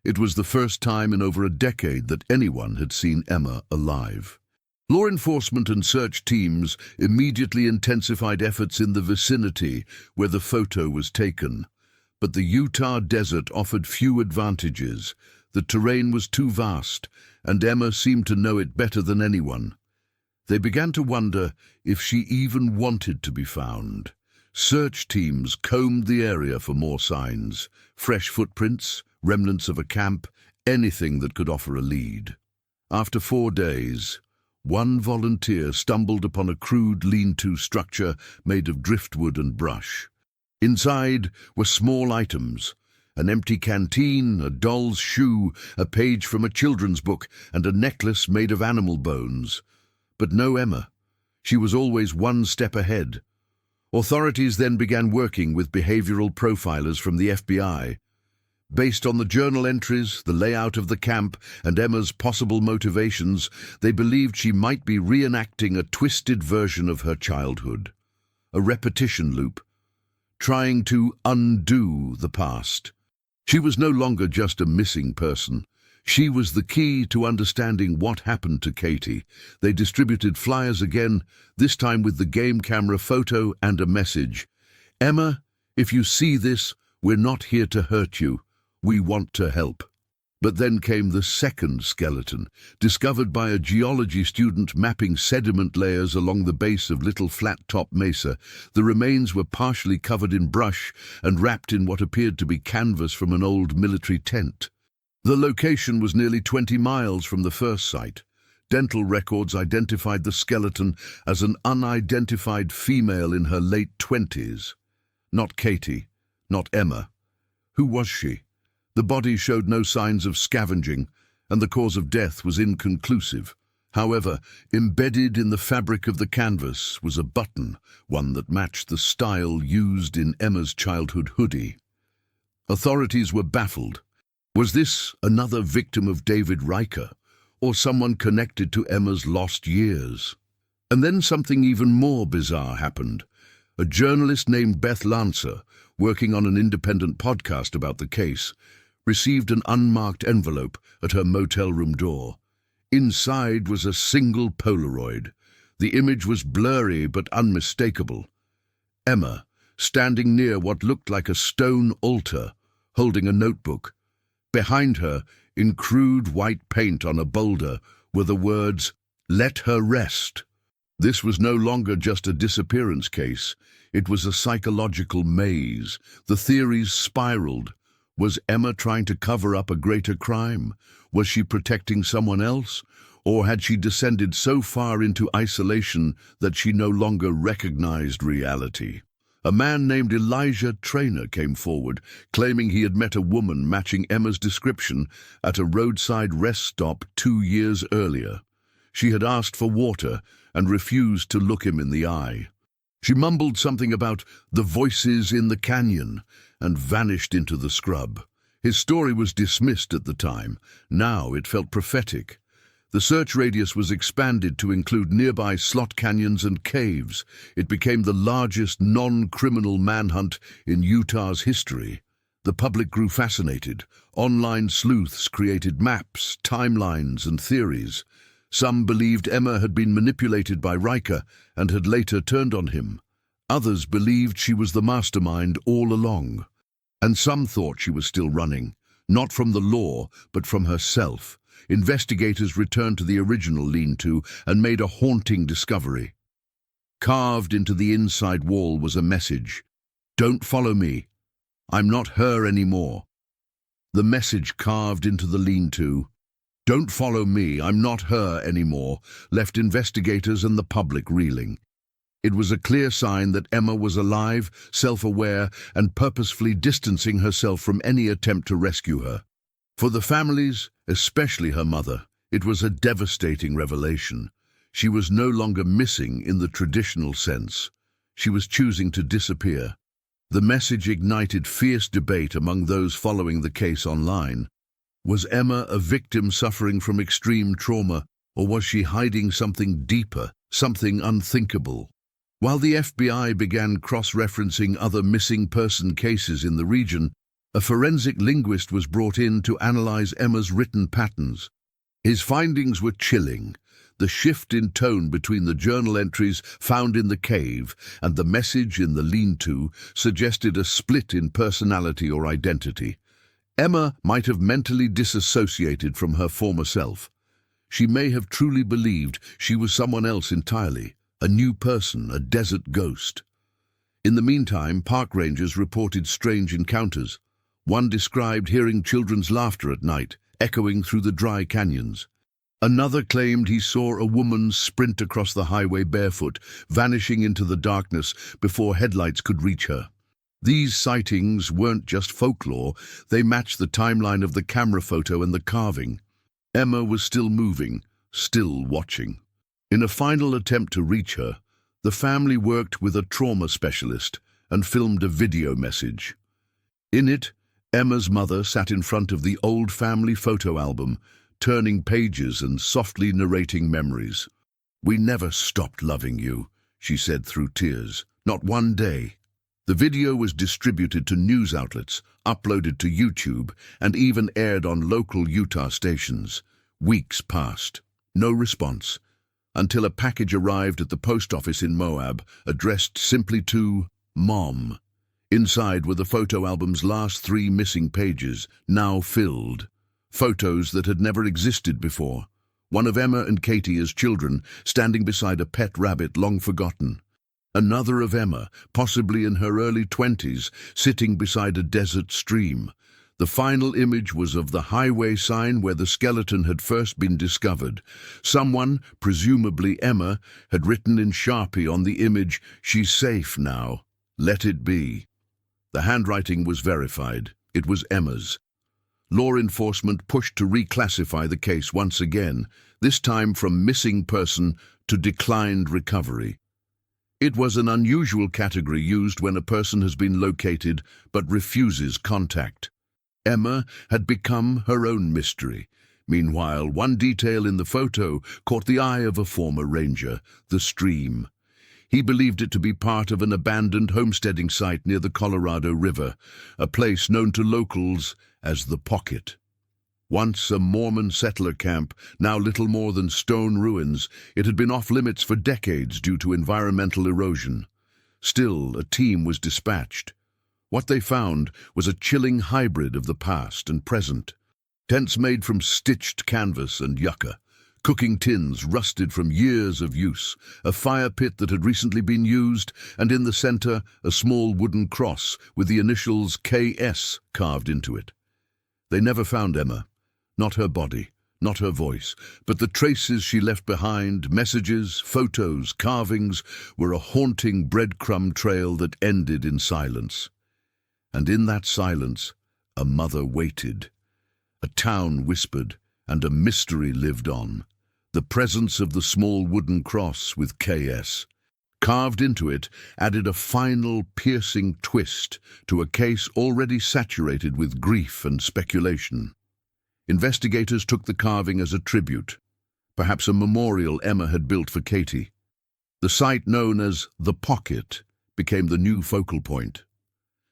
It was the first time in over a decade that anyone had seen Emma alive. Law enforcement and search teams immediately intensified efforts in the vicinity where the photo was taken. But the Utah desert offered few advantages. The terrain was too vast, and Emma seemed to know it better than anyone. They began to wonder if she even wanted to be found. Search teams combed the area for more signs, fresh footprints, remnants of a camp, anything that could offer a lead. After 4 days, one volunteer stumbled upon a crude lean-to structure made of driftwood and brush. Inside were small items, an empty canteen, a doll's shoe, a page from a children's book, and a necklace made of animal bones. But no Emma. She was always one step ahead. Authorities then began working with behavioral profilers from the FBI. Based on the journal entries, the layout of the camp, and Emma's possible motivations, they believed she might be reenacting a twisted version of her childhood. A repetition loop, trying to undo the past. She was no longer just a missing person. She was the key to understanding what happened to Katie. They distributed flyers again, this time with the game camera photo and a message. "Emma, if you see this, we're not here to hurt you. We want to help." But then came the second skeleton, discovered by a geology student mapping sediment layers along the base of Little Flat Top Mesa. The remains were partially covered in brush and wrapped in what appeared to be canvas from an old military tent. The location was nearly 20 miles from the first site. Dental records identified the skeleton as an unidentified female in her late 20s. Not Katie, not Emma. Who was she? The body showed no signs of scavenging, and the cause of death was inconclusive. However, embedded in the fabric of the canvas was a button, one that matched the style used in Emma's childhood hoodie. Authorities were baffled. Was this another victim of David Riker, or someone connected to Emma's lost years? And then something even more bizarre happened. A journalist named Beth Lancer, working on an independent podcast about the case, received an unmarked envelope at her motel room door. Inside was a single Polaroid. The image was blurry but unmistakable. Emma, standing near what looked like a stone altar, holding a notebook. Behind her, in crude white paint on a boulder, were the words, "Let her rest." This was no longer just a disappearance case. It was a psychological maze. The theories spiraled. Was Emma trying to cover up a greater crime? Was she protecting someone else? Or had she descended so far into isolation that she no longer recognized reality? A man named Elijah Traynor came forward, claiming he had met a woman matching Emma's description at a roadside rest stop 2 years earlier. She had asked for water and refused to look him in the eye. She mumbled something about the voices in the canyon and vanished into the scrub. His story was dismissed at the time. Now it felt prophetic. The search radius was expanded to include nearby slot canyons and caves. It became the largest non-criminal manhunt in Utah's history. The public grew fascinated. Online sleuths created maps, timelines, and theories. Some believed Emma had been manipulated by Riker and had later turned on him. Others believed she was the mastermind all along. And some thought she was still running, not from the law, but from herself. Investigators returned to the original lean-to and made a haunting discovery. Carved into the inside wall was a message. "Don't follow me. I'm not her anymore." The message carved into the lean-to, "Don't follow me, I'm not her anymore," left investigators and the public reeling. It was a clear sign that Emma was alive, self-aware, and purposefully distancing herself from any attempt to rescue her. For the families, especially her mother, it was a devastating revelation. She was no longer missing in the traditional sense. She was choosing to disappear. The message ignited fierce debate among those following the case online. Was Emma a victim suffering from extreme trauma, or was she hiding something deeper, something unthinkable? While the FBI began cross-referencing other missing person cases in the region, a forensic linguist was brought in to analyze Emma's written patterns. His findings were chilling. The shift in tone between the journal entries found in the cave and the message in the lean-to suggested a split in personality or identity. Emma might have mentally disassociated from her former self. She may have truly believed she was someone else entirely, a new person, a desert ghost. In the meantime, park rangers reported strange encounters. One described hearing children's laughter at night, echoing through the dry canyons. Another claimed he saw a woman sprint across the highway barefoot, vanishing into the darkness before headlights could reach her. These sightings weren't just folklore, they matched the timeline of the camera photo and the carving. Emma was still moving, still watching. In a final attempt to reach her, the family worked with a trauma specialist and filmed a video message. In it, Emma's mother sat in front of the old family photo album, turning pages and softly narrating memories. "We never stopped loving you," she said through tears. "Not one day." The video was distributed to news outlets, uploaded to YouTube, and even aired on local Utah stations. Weeks passed. No response, until a package arrived at the post office in Moab, addressed simply to Mom. Inside were the photo album's last 3 missing pages, now filled. photos that had never existed before. One of Emma and Katie as children, standing beside a pet rabbit long forgotten. Another of Emma, possibly in her early 20s, sitting beside a desert stream. The final image was of the highway sign where the skeleton had first been discovered. Someone, presumably Emma, had written in Sharpie on the image, "She's safe now. Let it be." The handwriting was verified. It was Emma's. Law enforcement pushed to reclassify the case once again, this time from missing person to declined recovery. It was an unusual category used when a person has been located but refuses contact. Emma had become her own mystery. Meanwhile, one detail in the photo caught the eye of a former ranger, the stream. He believed it to be part of an abandoned homesteading site near the Colorado River, a place known to locals as the Pocket. Once a Mormon settler camp, now little more than stone ruins, it had been off-limits for decades due to environmental erosion. Still, a team was dispatched. What they found was a chilling hybrid of the past and present. Tents made from stitched canvas and yucca, cooking tins rusted from years of use, a fire pit that had recently been used, and in the center, a small wooden cross with the initials KS carved into it. They never found Emma. Not her body, not her voice, but the traces she left behind, messages, photos, carvings, were a haunting breadcrumb trail that ended in silence. And in that silence, a mother waited. A town whispered, and a mystery lived on. The presence of the small wooden cross with KS, carved into it, added a final piercing twist to a case already saturated with grief and speculation. Investigators took the carving as a tribute, perhaps a memorial Emma had built for Katie. The site known as the Pocket became the new focal point.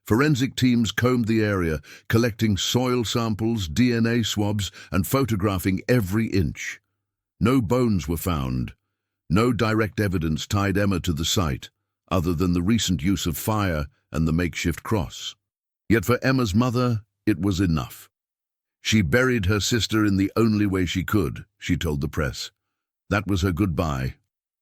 Forensic teams combed the area, collecting soil samples, DNA swabs, and photographing every inch. No bones were found. No direct evidence tied Emma to the site, other than the recent use of fire and the makeshift cross. Yet for Emma's mother, it was enough. She buried her sister in the only way she could, she told the press. That was her goodbye.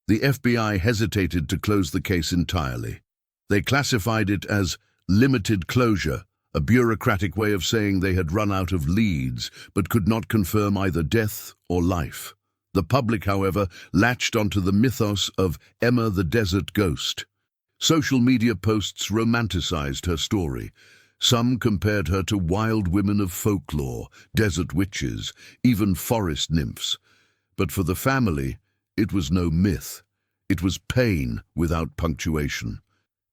The FBI hesitated to close the case entirely. They classified it as limited closure, a bureaucratic way of saying they had run out of leads, but could not confirm either death or life. The public, however, latched onto the mythos of Emma the Desert Ghost. Social media posts romanticized her story. Some compared her to wild women of folklore, desert witches, even forest nymphs. But for the family, it was no myth. It was pain without punctuation.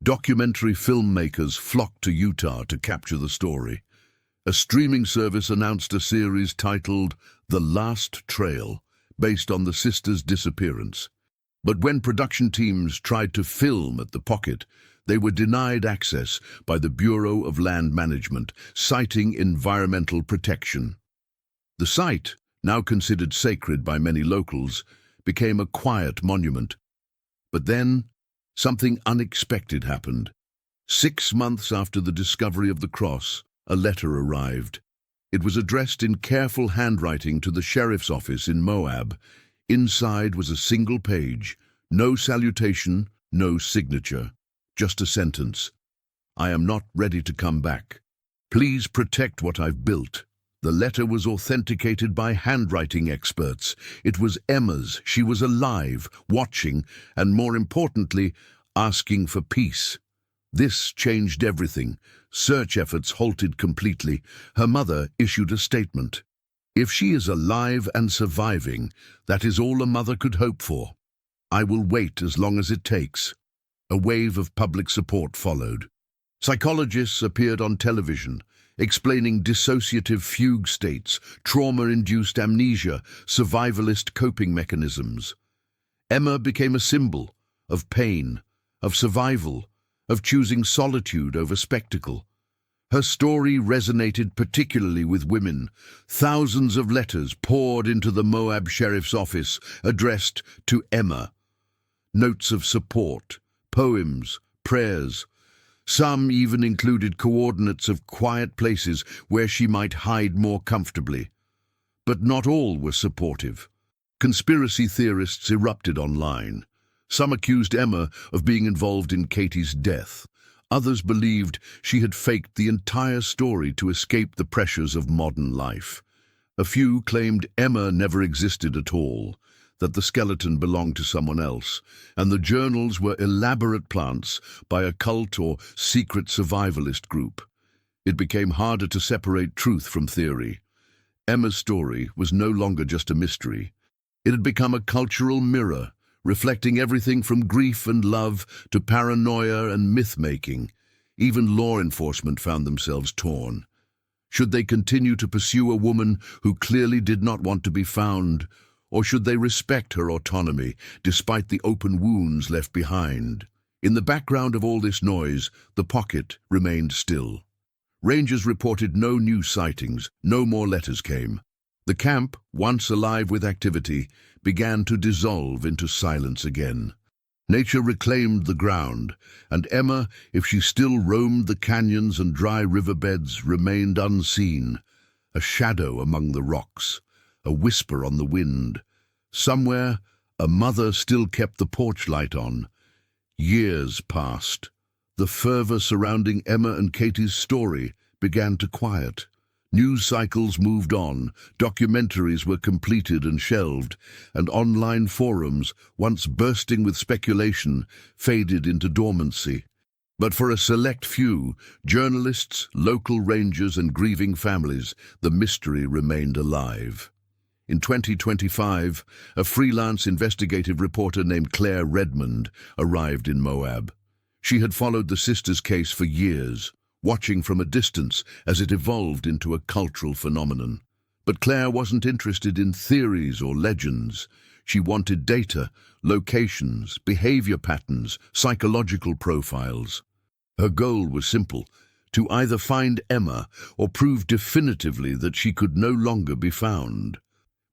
Documentary filmmakers flocked to Utah to capture the story. A streaming service announced a series titled The Last Trail, based on the sisters' disappearance. But when production teams tried to film at the Pocket, they were denied access by the Bureau of Land Management, citing environmental protection. The site, now considered sacred by many locals, became a quiet monument. But then, something unexpected happened. 6 months after the discovery of the cross, a letter arrived. It was addressed in careful handwriting to the sheriff's office in Moab. Inside was a single page, no salutation, no signature, just a sentence. "I am not ready to come back. Please protect what I've built." The letter was authenticated by handwriting experts. It was Emma's. She was alive, watching, and more importantly, asking for peace. This changed everything. Search efforts halted completely. Her mother issued a statement. "If she is alive and surviving, that is all a mother could hope for. I will wait as long as it takes." A wave of public support followed. Psychologists appeared on television, explaining dissociative fugue states, trauma-induced amnesia, survivalist coping mechanisms. Emma became a symbol of pain, of survival, of choosing solitude over spectacle. Her story resonated particularly with women. Thousands of letters poured into the Moab Sheriff's office, addressed to Emma. Notes of support, poems, prayers. Some even included coordinates of quiet places where she might hide more comfortably. But not all were supportive. Conspiracy theorists erupted online. Some accused Emma of being involved in Katie's death. Others believed she had faked the entire story to escape the pressures of modern life. A few claimed Emma never existed at all, that the skeleton belonged to someone else, and the journals were elaborate plants by a cult or secret survivalist group. It became harder to separate truth from theory. Emma's story was no longer just a mystery. It had become a cultural mirror, reflecting everything from grief and love to paranoia and myth-making. Even law enforcement found themselves torn. Should they continue to pursue a woman who clearly did not want to be found, or should they respect her autonomy despite the open wounds left behind? In the background of all this noise, the pocket remained still. Rangers reported no new sightings, no more letters came. The camp, once alive with activity, began to dissolve into silence again. Nature reclaimed the ground, and Emma, if she still roamed the canyons and dry riverbeds, remained unseen, a shadow among the rocks, a whisper on the wind. Somewhere, a mother still kept the porch light on. Years passed. The fervor surrounding Emma and Katie's story began to quiet. News cycles moved on, documentaries were completed and shelved, and online forums, once bursting with speculation, faded into dormancy. But for a select few, journalists, local rangers, and grieving families, the mystery remained alive. In 2025, a freelance investigative reporter named Claire Redmond arrived in Moab. She had followed the sisters' case for years, watching from a distance as it evolved into a cultural phenomenon. But Claire wasn't interested in theories or legends. She wanted data, locations, behavior patterns, psychological profiles. Her goal was simple: to either find Emma or prove definitively that she could no longer be found.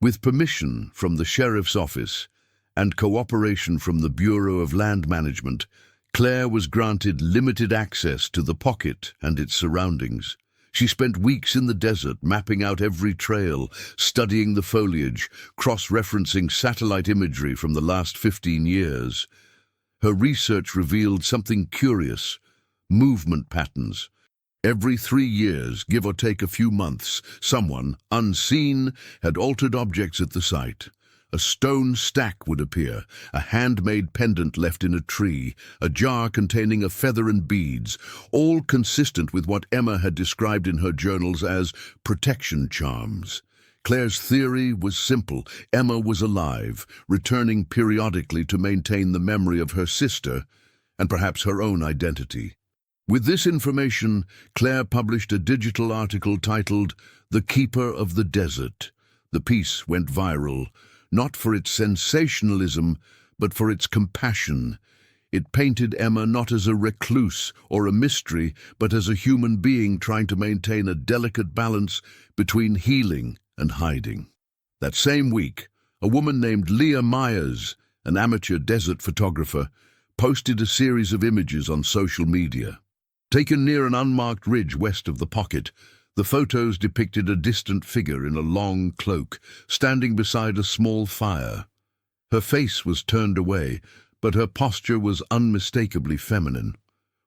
With permission from the sheriff's office and cooperation from the Bureau of Land Management, Claire was granted limited access to the pocket and its surroundings. She spent weeks in the desert, mapping out every trail, studying the foliage, cross-referencing satellite imagery from the last 15 years. Her research revealed something curious: movement patterns. Every 3 years, give or take a few months, someone, unseen, had altered objects at the site. A stone stack would appear, a handmade pendant left in a tree, a jar containing a feather and beads, all consistent with what Emma had described in her journals as protection charms. Claire's theory was simple: Emma was alive, returning periodically to maintain the memory of her sister and perhaps her own identity. With this information, Claire published a digital article titled "The Keeper of the Desert." The piece went viral, not for its sensationalism, but for its compassion. It painted Emma not as a recluse or a mystery, but as a human being trying to maintain a delicate balance between healing and hiding. That same week, a woman named Leah Myers, an amateur desert photographer, posted a series of images on social media. Taken near an unmarked ridge west of the pocket, the photos depicted a distant figure in a long cloak, standing beside a small fire. Her face was turned away, but her posture was unmistakably feminine.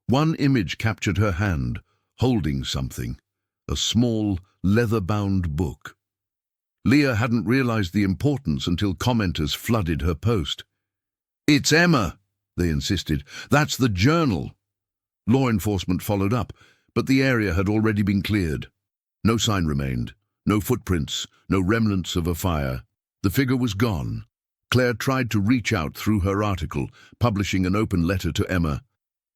One image captured her hand, holding something, a small, leather-bound book. Leah hadn't realized the importance until commenters flooded her post. "It's Emma," they insisted. "That's the journal." Law enforcement followed up, but the area had already been cleared. No sign remained, no footprints, no remnants of a fire. The figure was gone. Claire tried to reach out through her article, publishing an open letter to Emma.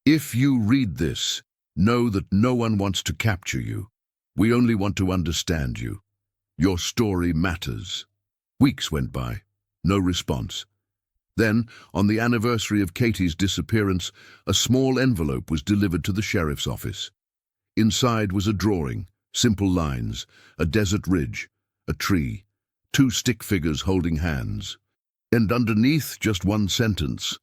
"If you read this, know that no one wants to capture you. We only want to understand you. Your story matters." Weeks went by, no response. Then, on the anniversary of Katie's disappearance, a small envelope was delivered to the sheriff's office. Inside was a drawing, simple lines, a desert ridge, a tree, 2 stick figures holding hands. And underneath, just one sentence: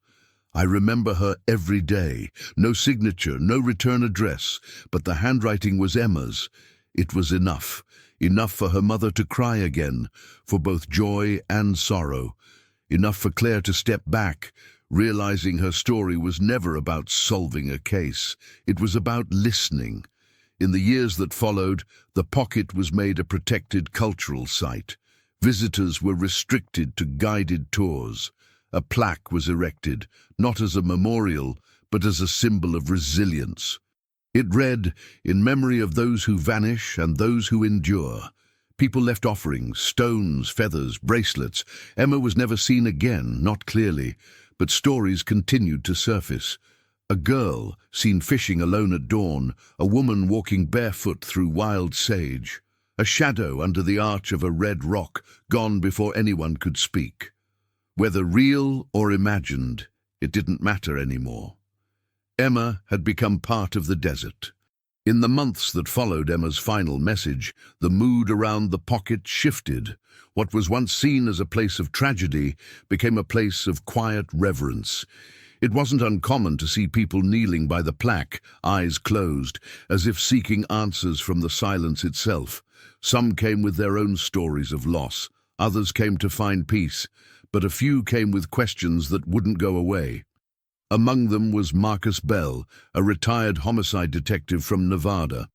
"I remember her every day." No signature, no return address, but the handwriting was Emma's. It was enough. Enough for her mother to cry again, for both joy and sorrow. Enough for Claire to step back, realizing her story was never about solving a case. It was about listening. In the years that followed, the pocket was made a protected cultural site. Visitors were restricted to guided tours. A plaque was erected, not as a memorial, but as a symbol of resilience. It read, "In memory of those who vanish and those who endure." People left offerings, stones, feathers, bracelets. Emma was never seen again, not clearly, but stories continued to surface. A girl seen fishing alone at dawn, a woman walking barefoot through wild sage, a shadow under the arch of a red rock, gone before anyone could speak. Whether real or imagined, it didn't matter anymore. Emma had become part of the desert. In the months that followed Emma's final message, the mood around the pocket shifted. What was once seen as a place of tragedy became a place of quiet reverence. It wasn't uncommon to see people kneeling by the plaque, eyes closed, as if seeking answers from the silence itself. Some came with their own stories of loss, others came to find peace, but a few came with questions that wouldn't go away. Among them was Marcus Bell, a retired homicide detective from Nevada.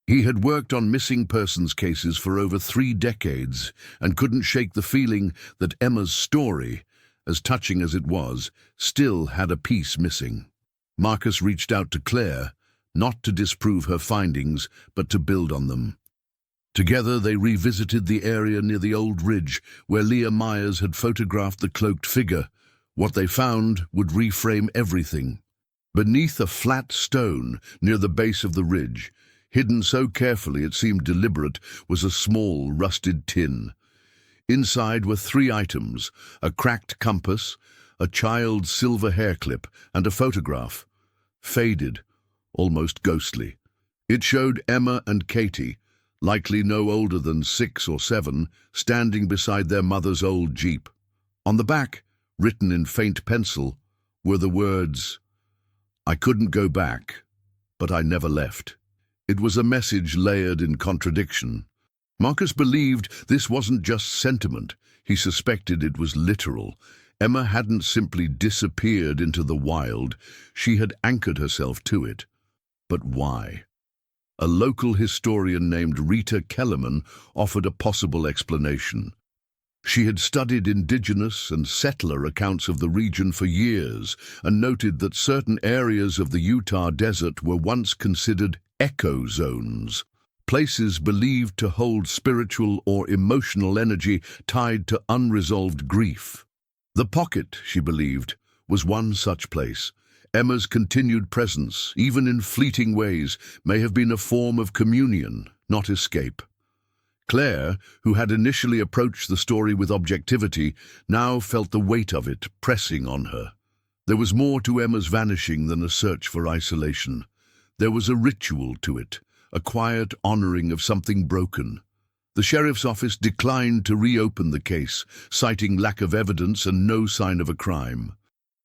He had worked on missing persons cases for over 3 decades and couldn't shake the feeling that Emma's story, as touching as it was, still had a piece missing. Marcus reached out to Claire, not to disprove her findings, but to build on them. Together they revisited the area near the old ridge where Leah Myers had photographed the cloaked figure. What they found would reframe everything. Beneath a flat stone near the base of the ridge, hidden so carefully it seemed deliberate, was a small, rusted tin. Inside were 3 items: a cracked compass, a child's silver hair clip, and a photograph. Faded, almost ghostly. It showed Emma and Katie, likely no older than 6 or 7, standing beside their mother's old Jeep. On the back, written in faint pencil, were the words, "I couldn't go back, but I never left." It was a message layered in contradiction. Marcus believed this wasn't just sentiment. He suspected it was literal. Emma hadn't simply disappeared into the wild. She had anchored herself to it. But why? A local historian named Rita Kellerman offered a possible explanation. She had studied indigenous and settler accounts of the region for years and noted that certain areas of the Utah desert were once considered echo zones, places believed to hold spiritual or emotional energy tied to unresolved grief. The pocket, she believed, was one such place. Emma's continued presence, even in fleeting ways, may have been a form of communion, not escape. Claire, who had initially approached the story with objectivity, now felt the weight of it pressing on her. There was more to Emma's vanishing than a search for isolation. There was a ritual to it, a quiet honoring of something broken. The sheriff's office declined to reopen the case, citing lack of evidence and no sign of a crime.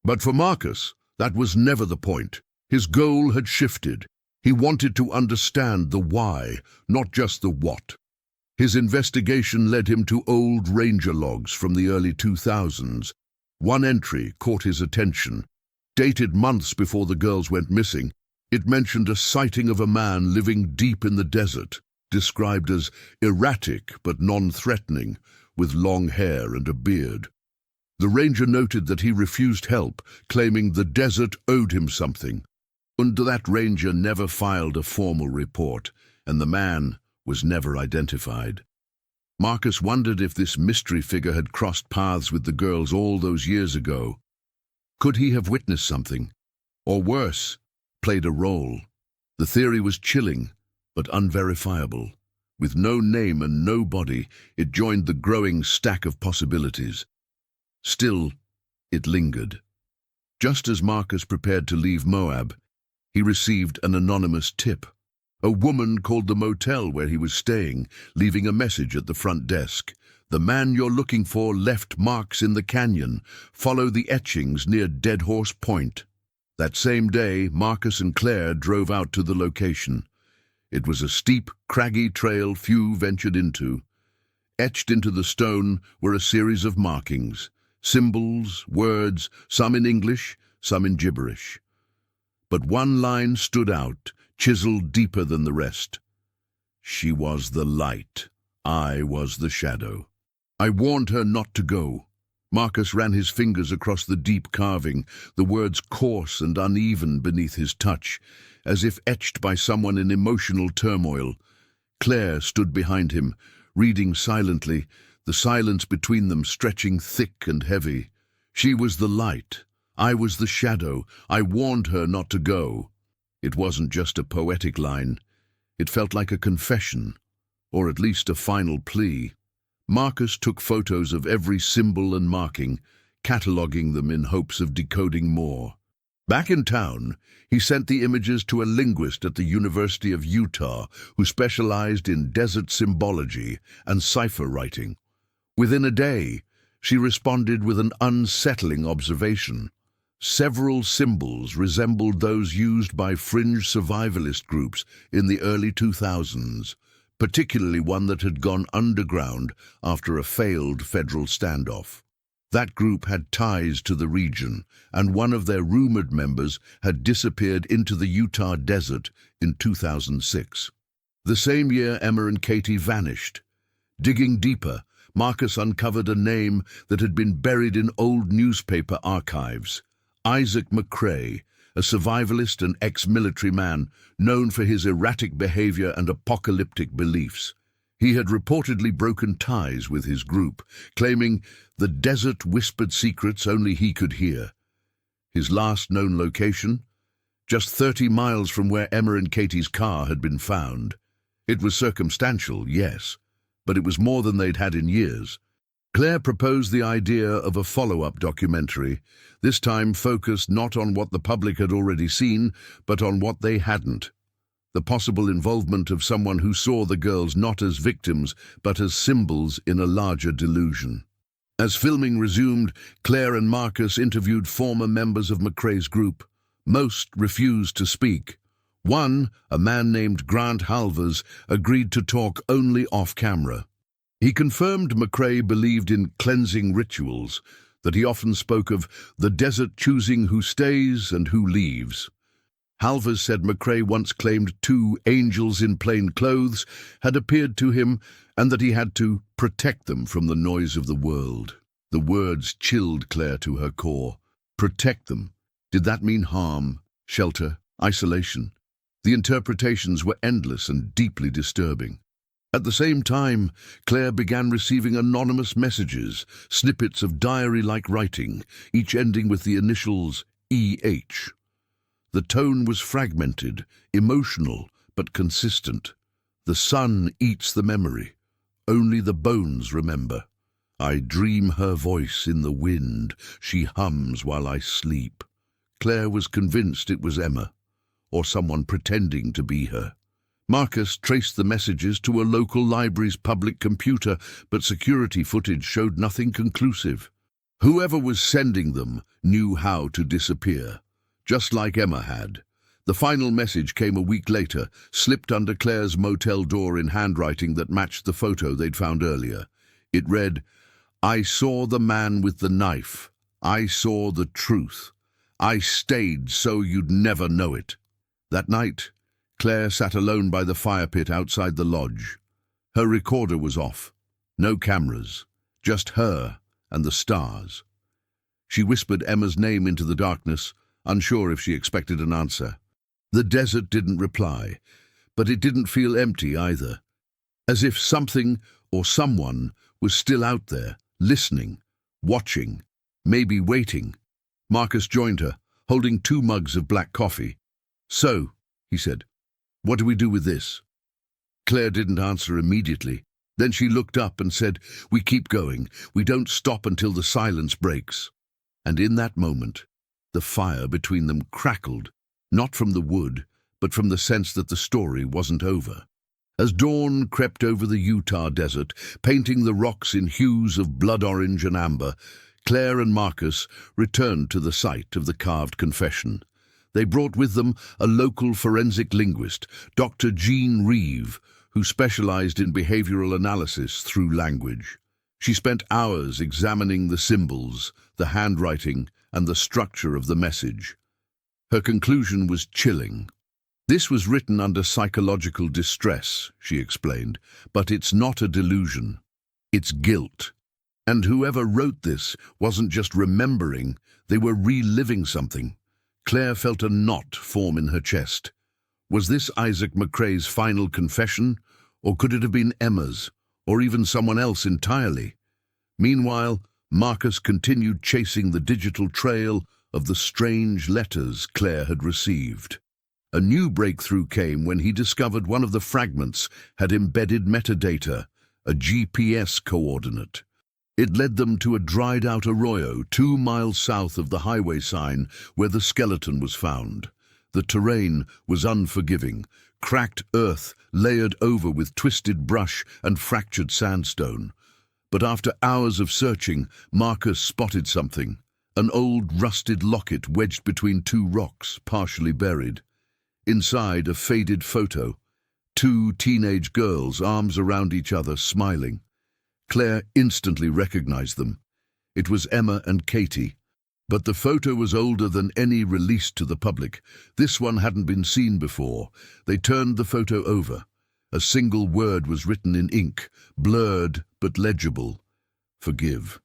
But for Marcus, that was never the point. His goal had shifted. He wanted to understand the why, not just the what. His investigation led him to old ranger logs from the early 2000s. One entry caught his attention. Dated months before the girls went missing, it mentioned a sighting of a man living deep in the desert, described as erratic but non-threatening, with long hair and a beard. The ranger noted that he refused help, claiming the desert owed him something. And that ranger never filed a formal report, and the man was never identified. Marcus wondered if this mystery figure had crossed paths with the girls all those years ago. Could he have witnessed something? Or worse, played a role? The theory was chilling, but unverifiable. With no name and no body, it joined the growing stack of possibilities. Still, it lingered. Just as Marcus prepared to leave Moab, he received an anonymous tip. A woman called the motel where he was staying, leaving a message at the front desk. "The man you're looking for left marks in the canyon. Follow the etchings near Dead Horse Point." That same day, Marcus and Claire drove out to the location. It was a steep, craggy trail few ventured into. Etched into the stone were a series of markings, symbols, words, some in English, some in gibberish. But one line stood out, chiseled deeper than the rest. She was the light. I was the shadow. I warned her not to go. Marcus ran his fingers across the deep carving, the words coarse and uneven beneath his touch, as if etched by someone in emotional turmoil. Claire stood behind him, reading silently, the silence between them stretching thick and heavy. She was the light. I was the shadow. I warned her not to go. It wasn't just a poetic line. It felt like a confession, or at least a final plea. Marcus took photos of every symbol and marking, cataloguing them in hopes of decoding more. Back in town, he sent the images to a linguist at the University of Utah who specialized in desert symbology and cipher writing. Within a day, she responded with an unsettling observation. Several symbols resembled those used by fringe survivalist groups in the early 2000s, particularly one that had gone underground after a failed federal standoff. That group had ties to the region, and one of their rumored members had disappeared into the Utah desert in 2006. The same year, Emma and Katie vanished. Digging deeper, Marcus uncovered a name that had been buried in old newspaper archives. Isaac McCrae, a survivalist and ex-military man known for his erratic behavior and apocalyptic beliefs. He had reportedly broken ties with his group, claiming the desert whispered secrets only he could hear. His last known location? Just 30 miles from where Emma and Katie's car had been found. It was circumstantial, yes, but it was more than they'd had in years. Claire proposed the idea of a follow-up documentary, this time focused not on what the public had already seen, but on what they hadn't. The possible involvement of someone who saw the girls not as victims, but as symbols in a larger delusion. As filming resumed, Claire and Marcus interviewed former members of McCrae's group. Most refused to speak. One, a man named Grant Halvers, agreed to talk only off-camera. He confirmed McCrae believed in cleansing rituals, that he often spoke of the desert choosing who stays and who leaves. Halvers said McCrae once claimed 2 angels in plain clothes had appeared to him and that he had to protect them from the noise of the world. The words chilled Claire to her core. Protect them. Did that mean harm, shelter, isolation? The interpretations were endless and deeply disturbing. At the same time, Claire began receiving anonymous messages, snippets of diary-like writing, each ending with the initials E.H. The tone was fragmented, emotional, but consistent. The sun eats the memory. Only the bones remember. I dream her voice in the wind. She hums while I sleep. Claire was convinced it was Emma, or someone pretending to be her. Marcus traced the messages to a local library's public computer, but security footage showed nothing conclusive. Whoever was sending them knew how to disappear, just like Emma had. The final message came a week later, slipped under Claire's motel door in handwriting that matched the photo they'd found earlier. It read, "I saw the man with the knife. I saw the truth. I stayed so you'd never know it." That night, Claire sat alone by the fire pit outside the lodge. Her recorder was off. No cameras, just her and the stars. She whispered Emma's name into the darkness, unsure if she expected an answer. The desert didn't reply, but it didn't feel empty either. As if something or someone was still out there, listening, watching, maybe waiting. Marcus joined her, holding 2 mugs of black coffee. "So," he said, "what do we do with this?" Claire didn't answer immediately. Then she looked up and said, "We keep going. We don't stop until the silence breaks." And in that moment, the fire between them crackled, not from the wood, but from the sense that the story wasn't over. As dawn crept over the Utah desert, painting the rocks in hues of blood orange and amber, Claire and Marcus returned to the site of the carved confession. They brought with them a local forensic linguist, Dr. Jean Reeve, who specialized in behavioral analysis through language. She spent hours examining the symbols, the handwriting, and the structure of the message. Her conclusion was chilling. "This was written under psychological distress," she explained, "but it's not a delusion. It's guilt. And whoever wrote this wasn't just remembering, they were reliving something." Claire felt a knot form in her chest. Was this Isaac McCrae's final confession, or could it have been Emma's, or even someone else entirely? Meanwhile, Marcus continued chasing the digital trail of the strange letters Claire had received. A new breakthrough came when he discovered one of the fragments had embedded metadata, a GPS coordinate. It led them to a dried-out arroyo 2 miles south of the highway sign where the skeleton was found. The terrain was unforgiving, cracked earth layered over with twisted brush and fractured sandstone. But after hours of searching, Marcus spotted something, an old rusted locket wedged between 2 rocks, partially buried. Inside, a faded photo, 2 teenage girls, arms around each other, smiling. Claire instantly recognized them. It was Emma and Katie. But the photo was older than any released to the public. This one hadn't been seen before. They turned the photo over. A single word was written in ink, blurred but legible. "Forgive."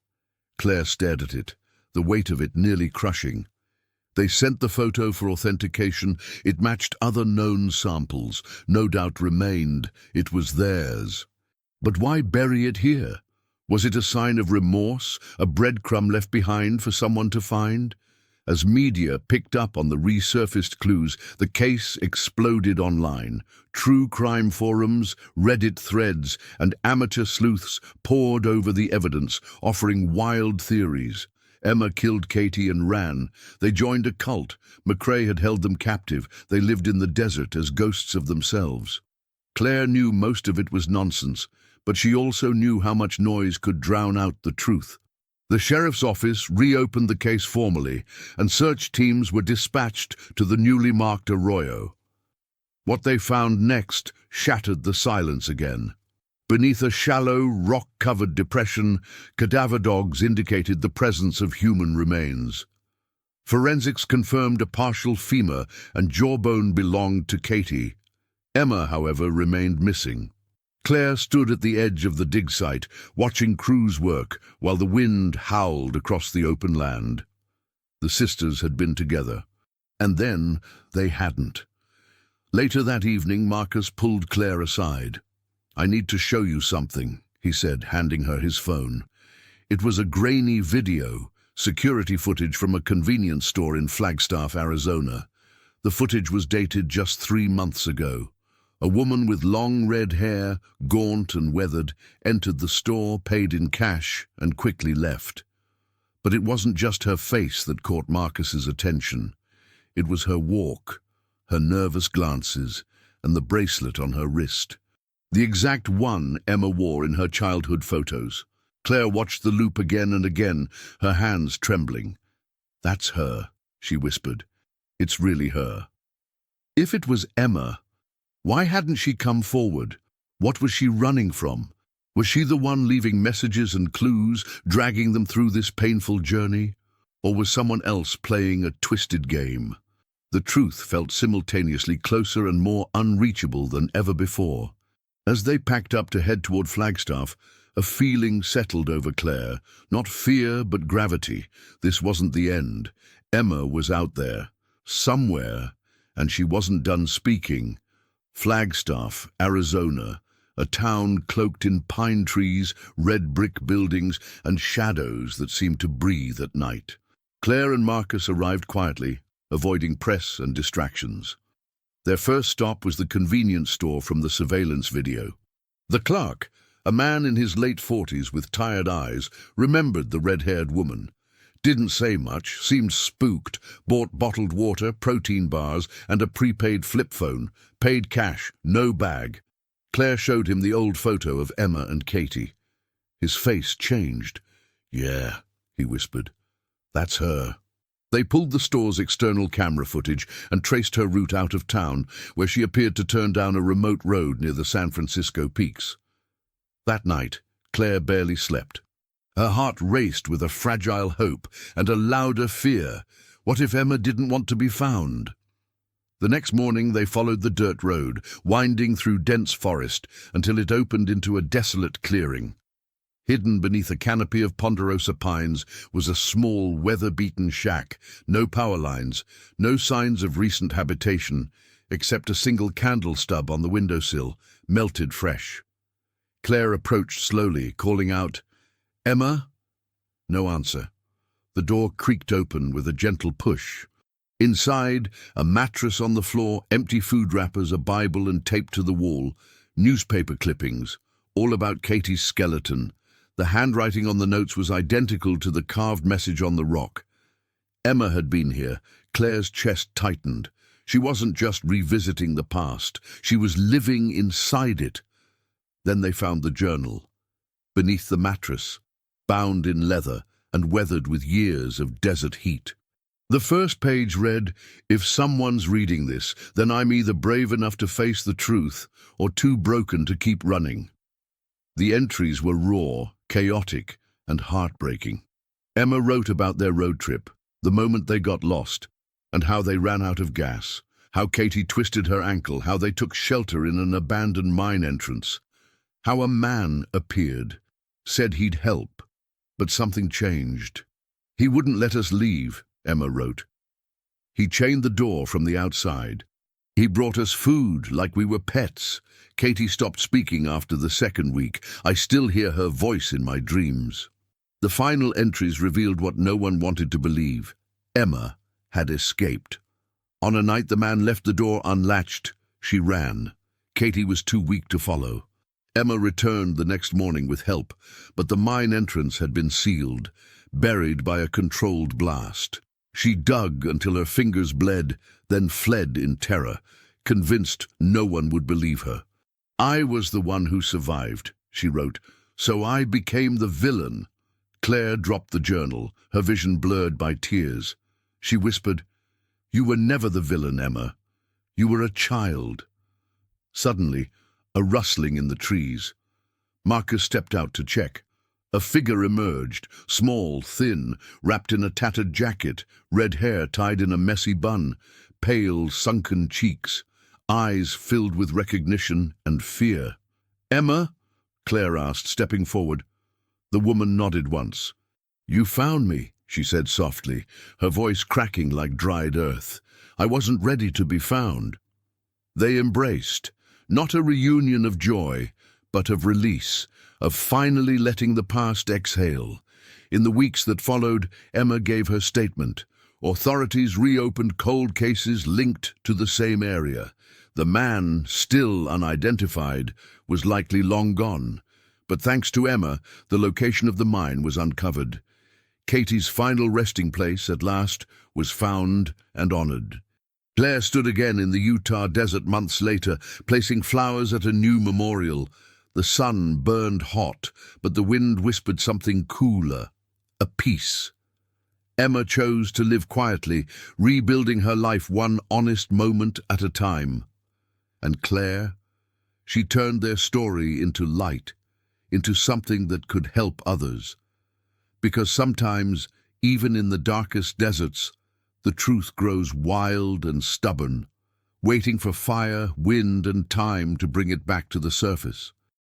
Claire stared at it, the weight of it nearly crushing. They sent the photo for authentication. It matched other known samples. No doubt remained. It was theirs. But why bury it here? Was it a sign of remorse, a breadcrumb left behind for someone to find? As media picked up on the resurfaced clues, the case exploded online. True crime forums, Reddit threads, and amateur sleuths poured over the evidence, offering wild theories. Emma killed Katie and ran. They joined a cult. McCrae had held them captive. They lived in the desert as ghosts of themselves. Claire knew most of it was nonsense, but she also knew how much noise could drown out the truth. The sheriff's office reopened the case formally, and search teams were dispatched to the newly marked arroyo. What they found next shattered the silence again. Beneath a shallow, rock-covered depression, cadaver dogs indicated the presence of human remains. Forensics confirmed a partial femur and jawbone belonged to Katie. Emma, however, remained missing. Claire stood at the edge of the dig site, watching crews work while the wind howled across the open land. The sisters had been together, and then they hadn't. Later that evening, Marcus pulled Claire aside. "I need to show you something," he said, handing her his phone. It was a grainy video, security footage from a convenience store in Flagstaff, Arizona. The footage was dated just 3 months ago. A woman with long red hair, gaunt and weathered, entered the store, paid in cash, and quickly left. But it wasn't just her face that caught Marcus's attention. It was her walk, her nervous glances, and the bracelet on her wrist. The exact one Emma wore in her childhood photos. Claire watched the loop again and again, her hands trembling. "That's her," she whispered. "It's really her." If it was Emma, why hadn't she come forward? What was she running from? Was she the one leaving messages and clues, dragging them through this painful journey? Or was someone else playing a twisted game? The truth felt simultaneously closer and more unreachable than ever before. As they packed up to head toward Flagstaff, a feeling settled over Claire. Not fear, but gravity. This wasn't the end. Emma was out there, somewhere, and she wasn't done speaking. Flagstaff, Arizona, a town cloaked in pine trees, red brick buildings, and shadows that seemed to breathe at night. Claire and Marcus arrived quietly, avoiding press and distractions. Their first stop was the convenience store from the surveillance video. The clerk, a man in his late 40s with tired eyes, remembered the red-haired woman. Didn't say much, seemed spooked, bought bottled water, protein bars, and a prepaid flip phone, paid cash, no bag. Claire showed him the old photo of Emma and Katie. His face changed. "Yeah," he whispered. "That's her." They pulled the store's external camera footage and traced her route out of town, where she appeared to turn down a remote road near the San Francisco peaks. That night, Claire barely slept. Her heart raced with a fragile hope and a louder fear. What if Emma didn't want to be found? The next morning they followed the dirt road, winding through dense forest until it opened into a desolate clearing. Hidden beneath a canopy of ponderosa pines was a small, weather-beaten shack, no power lines, no signs of recent habitation, except a single candle stub on the windowsill, melted fresh. Claire approached slowly, calling out, "Emma?" No answer. The door creaked open with a gentle push. Inside, a mattress on the floor, empty food wrappers, a Bible and taped to the wall, newspaper clippings, all about Katie's skeleton. The handwriting on the notes was identical to the carved message on the rock. Emma had been here. Claire's chest tightened. She wasn't just revisiting the past. She was living inside it. Then they found the journal. Beneath the mattress, bound in leather and weathered with years of desert heat. The first page read, "If someone's reading this, then I'm either brave enough to face the truth or too broken to keep running." The entries were raw, chaotic, and heartbreaking. Emma wrote about their road trip, the moment they got lost, and how they ran out of gas, how Katie twisted her ankle, how they took shelter in an abandoned mine entrance, how a man appeared, said he'd help, but something changed. "He wouldn't let us leave," Emma wrote. "He chained the door from the outside. He brought us food like we were pets." Katie stopped speaking after the second week. "I still hear her voice in my dreams." The final entries revealed what no one wanted to believe. Emma had escaped. On a night the man left the door unlatched. She ran. Katie was too weak to follow. Emma returned the next morning with help, but the mine entrance had been sealed, buried by a controlled blast. She dug until her fingers bled, then fled in terror, convinced no one would believe her. "I was the one who survived," she wrote, "so I became the villain." Claire dropped the journal, her vision blurred by tears. She whispered, "You were never the villain, Emma. You were a child." Suddenly, a rustling in the trees. Marcus stepped out to check. A figure emerged, small, thin, wrapped in a tattered jacket, red hair tied in a messy bun, pale, sunken cheeks, eyes filled with recognition and fear. "Emma?" Claire asked, stepping forward. The woman nodded once. "You found me," she said softly, her voice cracking like dried earth. "I wasn't ready to be found." They embraced, not a reunion of joy, but of release, of finally letting the past exhale. In the weeks that followed, Emma gave her statement. Authorities reopened cold cases linked to the same area. The man, still unidentified, was likely long gone. But thanks to Emma, the location of the mine was uncovered. Katie's final resting place, at last, was found and honored. Claire stood again in the Utah desert months later, placing flowers at a new memorial. The sun burned hot, but the wind whispered something cooler, a peace. Emma chose to live quietly, rebuilding her life one honest moment at a time. And Claire? She turned their story into light, into something that could help others. Because sometimes, even in the darkest deserts, the truth grows wild and stubborn, waiting for fire, wind, and time to bring it back to the surface.